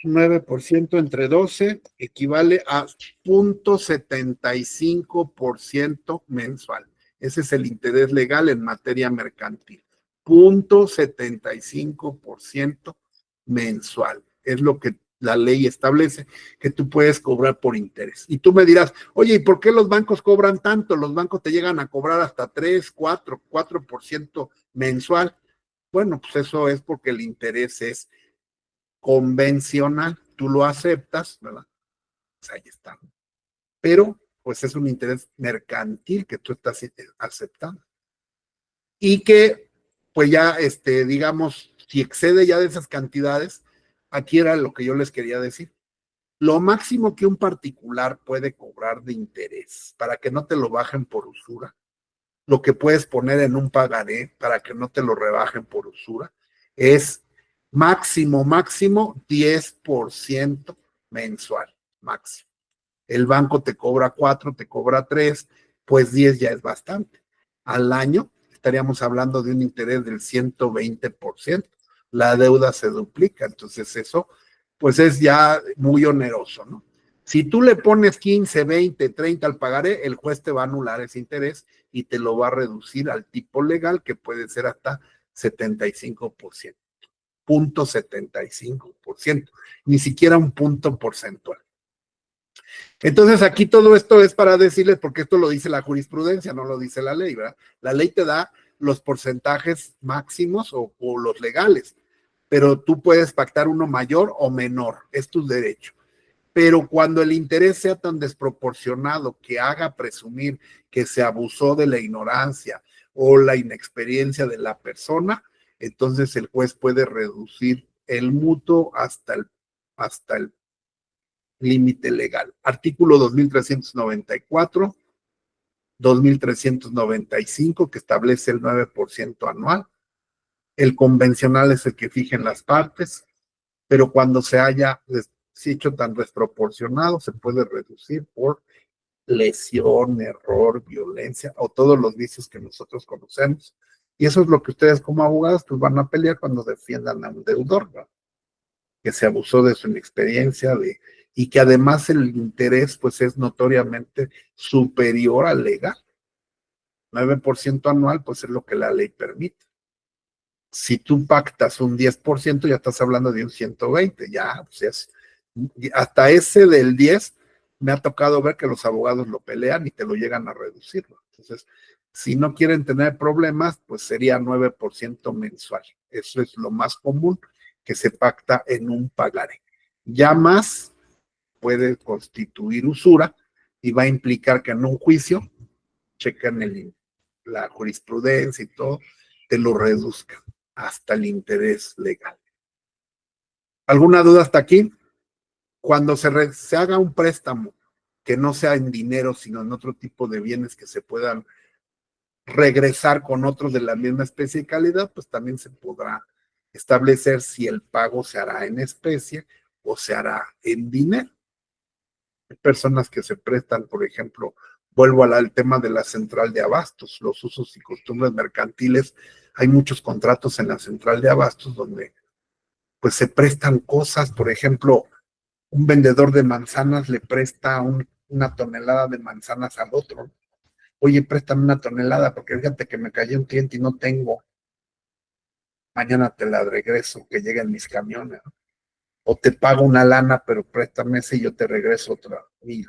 9% entre 12 equivale a 0.75% mensual. Ese es el interés legal en materia mercantil. 0.75% mensual. Es lo que la ley establece que tú puedes cobrar por interés. Y tú me dirás, oye, ¿y por qué los bancos cobran tanto? Los bancos te llegan a cobrar hasta 3, 4% mensual. Bueno, pues eso es porque el interés es convencional. Tú lo aceptas, ¿verdad? Pues ahí está. Pero, pues es un interés mercantil que tú estás aceptando. Y que, pues ya, digamos, si excede ya de esas cantidades, aquí era lo que yo les quería decir. Lo máximo que un particular puede cobrar de interés para que no te lo bajen por usura, lo que puedes poner en un pagaré para que no te lo rebajen por usura, es máximo 10% mensual, máximo. El banco te cobra 4, te cobra 3, pues 10 ya es bastante. Al año estaríamos hablando de un interés del 120%. La deuda se duplica, entonces eso pues es ya muy oneroso, ¿no? Si tú le pones 15, 20, 30 al pagaré, el juez te va a anular ese interés y te lo va a reducir al tipo legal, que puede ser hasta 75%, 0.75%, ni siquiera un punto porcentual. Entonces aquí todo esto es para decirles, porque esto lo dice la jurisprudencia, no lo dice la ley, ¿verdad? La ley te da los porcentajes máximos o los legales, pero tú puedes pactar uno mayor o menor, es tu derecho. Pero cuando el interés sea tan desproporcionado que haga presumir que se abusó de la ignorancia o la inexperiencia de la persona, entonces el juez puede reducir el mutuo hasta el límite legal. Artículo 2394, 2395, que establece el 9% anual. El convencional es el que fijen las partes, pero cuando se haya hecho tan desproporcionado, se puede reducir por lesión, error, violencia o todos los vicios que nosotros conocemos. Y eso es lo que ustedes como abogados pues van a pelear cuando defiendan a un deudor, ¿no? Que se abusó de su inexperiencia y que además el interés pues es notoriamente superior al legal. 9% anual pues es lo que la ley permite. Si tú pactas un 10%, ya estás hablando de un 120, ya, pues hasta ese del 10 me ha tocado ver que los abogados lo pelean y te lo llegan a reducir, ¿no? Entonces, si no quieren tener problemas, pues sería 9% mensual. Eso es lo más común que se pacta en un pagaré. Ya más puede constituir usura y va a implicar que en un juicio, chequen la jurisprudencia y todo, te lo reduzcan hasta el interés legal. ¿Alguna duda hasta aquí? Cuando se haga un préstamo que no sea en dinero, sino en otro tipo de bienes que se puedan regresar con otros de la misma especie y calidad, pues también se podrá establecer si el pago se hará en especie o se hará en dinero. Hay personas que se prestan, por ejemplo, vuelvo al tema de la central de abastos, los usos y costumbres mercantiles. Hay muchos contratos en la central de abastos donde pues se prestan cosas, por ejemplo, un vendedor de manzanas le presta una tonelada de manzanas al otro. Oye, préstame una tonelada porque fíjate que me cayó un cliente y no tengo. Mañana te la regreso, que lleguen mis camiones, ¿no? O te pago una lana, pero préstame ese y yo te regreso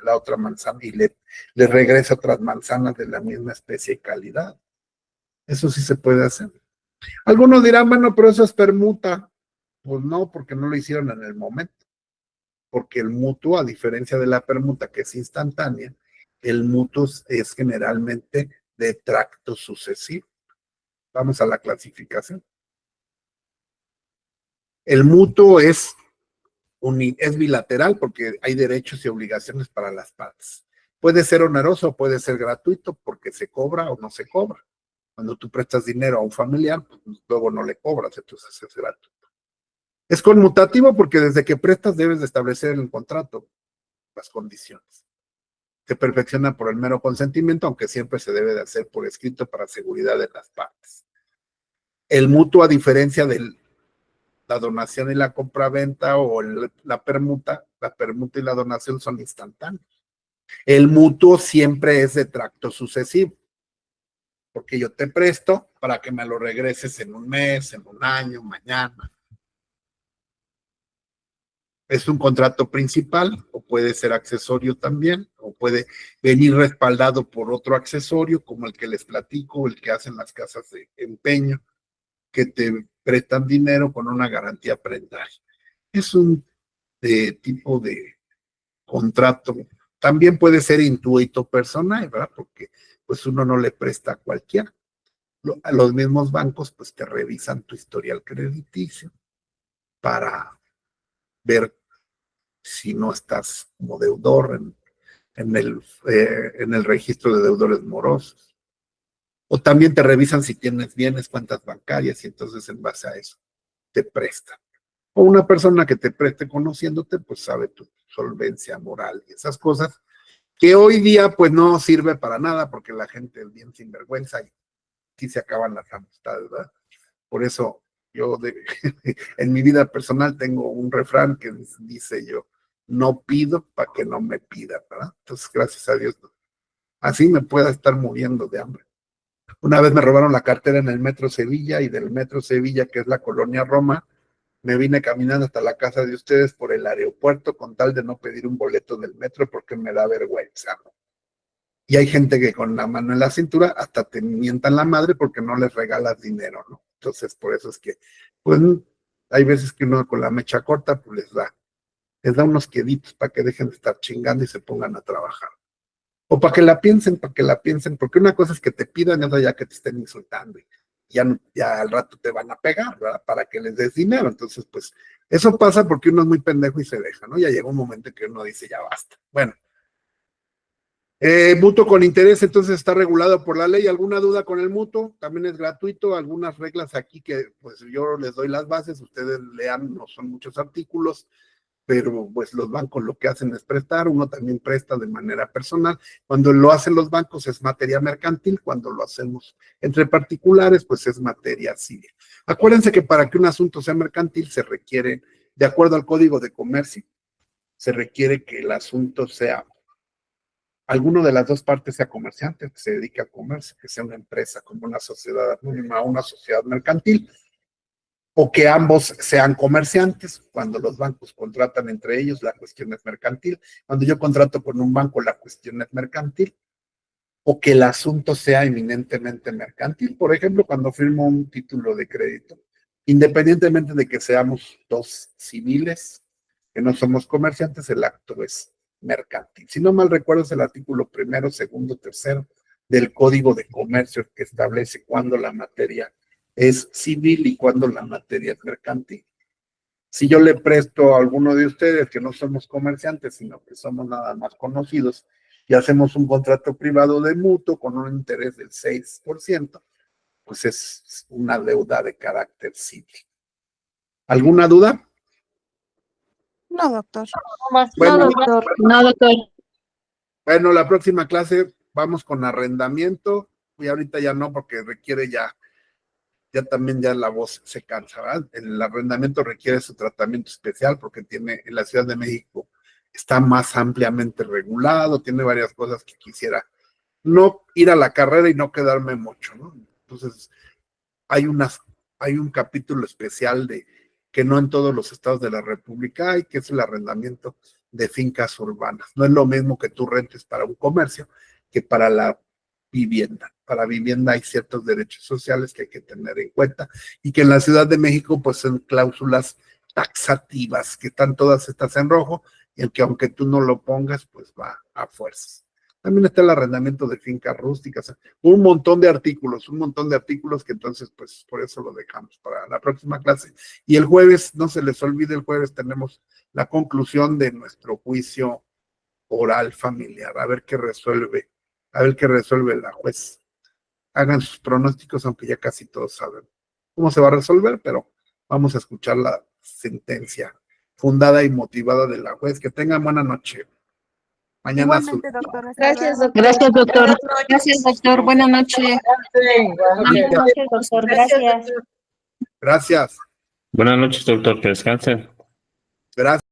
la otra manzana y le regreso otras manzanas de la misma especie y calidad. Eso sí se puede hacer. Algunos dirán, bueno, pero eso es permuta. Pues no, porque no lo hicieron en el momento. Porque el mutuo, a diferencia de la permuta, que es instantánea, el mutuo es generalmente de tracto sucesivo. Vamos a la clasificación. El mutuo es bilateral porque hay derechos y obligaciones para las partes. Puede ser oneroso o puede ser gratuito porque se cobra o no se cobra. Cuando tú prestas dinero a un familiar, pues luego no le cobras, entonces es gratuito. Es conmutativo porque desde que prestas debes de establecer en el contrato las condiciones. Se perfecciona por el mero consentimiento, aunque siempre se debe de hacer por escrito para seguridad de las partes. El mutuo, a diferencia de la donación y la compraventa o la permuta y la donación son instantáneos. El mutuo siempre es de tracto sucesivo, porque yo te presto para que me lo regreses en un mes, en un año, mañana. Es un contrato principal o puede ser accesorio también, o puede venir respaldado por otro accesorio como el que les platico, el que hacen las casas de empeño, que te prestan dinero con una garantía prendaria. Es un tipo de contrato. También puede ser intuito personal, ¿verdad? Porque pues uno no le presta a cualquiera. A los mismos bancos pues te revisan tu historial crediticio para ver si no estás como deudor en el registro de deudores morosos. O también te revisan si tienes bienes, cuentas bancarias, y entonces en base a eso te prestan. O una persona que te preste conociéndote, pues sabe tu solvencia moral y esas cosas, que hoy día pues no sirve para nada porque la gente es bien sinvergüenza y aquí se acaban las amistades, ¿verdad? Por eso yo en mi vida personal tengo un refrán que dice yo, no pido para que no me pidan, ¿verdad? Entonces, gracias a Dios, así me pueda estar muriendo de hambre. Una vez me robaron la cartera en el Metro Sevilla y del Metro Sevilla, que es la colonia Roma, me vine caminando hasta la casa de ustedes por el aeropuerto con tal de no pedir un boleto del metro porque me da vergüenza, ¿no? Y hay gente que con la mano en la cintura hasta te mientan la madre porque no les regalas dinero, ¿no? Entonces, por eso es que, pues, hay veces que uno con la mecha corta, pues les da unos queditos para que dejen de estar chingando y se pongan a trabajar. O para que la piensen, porque una cosa es que te pidan y otra ya que te estén insultando y ya al rato te van a pegar, ¿verdad? Para que les des dinero. Entonces, pues, Eso pasa porque uno es muy pendejo y se deja, ¿no? Ya llega un momento en que uno dice, ya basta. Bueno. Mutuo con interés, entonces está regulado por la ley. ¿Alguna duda con el mutuo? También es gratuito. Algunas reglas aquí que pues yo les doy las bases, ustedes lean, no son muchos artículos, pero pues los bancos lo que hacen es prestar, uno también presta de manera personal. Cuando lo hacen los bancos es materia mercantil, cuando lo hacemos entre particulares, pues es materia civil. Acuérdense que para que un asunto sea mercantil se requiere, de acuerdo al Código de Comercio, se requiere que el asunto sea alguno de las dos partes sea comerciante, que se dedique al comercio, que sea una empresa como una sociedad anónima o una sociedad mercantil, o que ambos sean comerciantes. Cuando los bancos contratan entre ellos, la cuestión es mercantil. Cuando yo contrato con un banco, la cuestión es mercantil. O que el asunto sea eminentemente mercantil. Por ejemplo, cuando firmo un título de crédito, independientemente de que seamos dos civiles, que no somos comerciantes, el acto es mercantil. Si no mal recuerdo, es el artículo 1, 2, 3 del Código de Comercio que establece cuándo la materia es civil y cuándo la materia es mercantil. Si yo le presto a alguno de ustedes que no somos comerciantes, sino que somos nada más conocidos, y hacemos un contrato privado de mutuo con un interés del 6%, pues es una deuda de carácter civil. ¿Alguna duda? No, doctor. Bueno, No, doctor. No, doctor. Bueno, la próxima clase vamos con arrendamiento, y ahorita ya no, porque requiere ya también ya la voz se cansa, ¿verdad? El arrendamiento requiere su tratamiento especial porque tiene, en la Ciudad de México, está más ampliamente regulado, tiene varias cosas que quisiera no ir a la carrera y no quedarme mucho, ¿no? Entonces, hay un capítulo especial de que no en todos los estados de la República hay, que es el arrendamiento de fincas urbanas. No es lo mismo que tú rentes para un comercio que para la vivienda. Para vivienda hay ciertos derechos sociales que hay que tener en cuenta y que en la Ciudad de México pues son cláusulas taxativas que están todas estas en rojo y el que aunque tú no lo pongas pues va a fuerzas. También está el arrendamiento de fincas rústicas, un montón de artículos que entonces pues por eso lo dejamos para la próxima clase. Y el jueves, no se les olvide, el jueves tenemos la conclusión de nuestro juicio oral familiar, a ver qué resuelve la juez. Hagan sus pronósticos, aunque ya casi todos saben cómo se va a resolver, pero vamos a escuchar la sentencia fundada y motivada de la juez. Que tengan buena noche. Mañana Igualmente, doctor. Gracias, doctor. Gracias, doctor. Gracias, doctor. Buenas noches. Buenas noches, doctor. Gracias. Gracias. Buenas noches, doctor, que descansen. Gracias.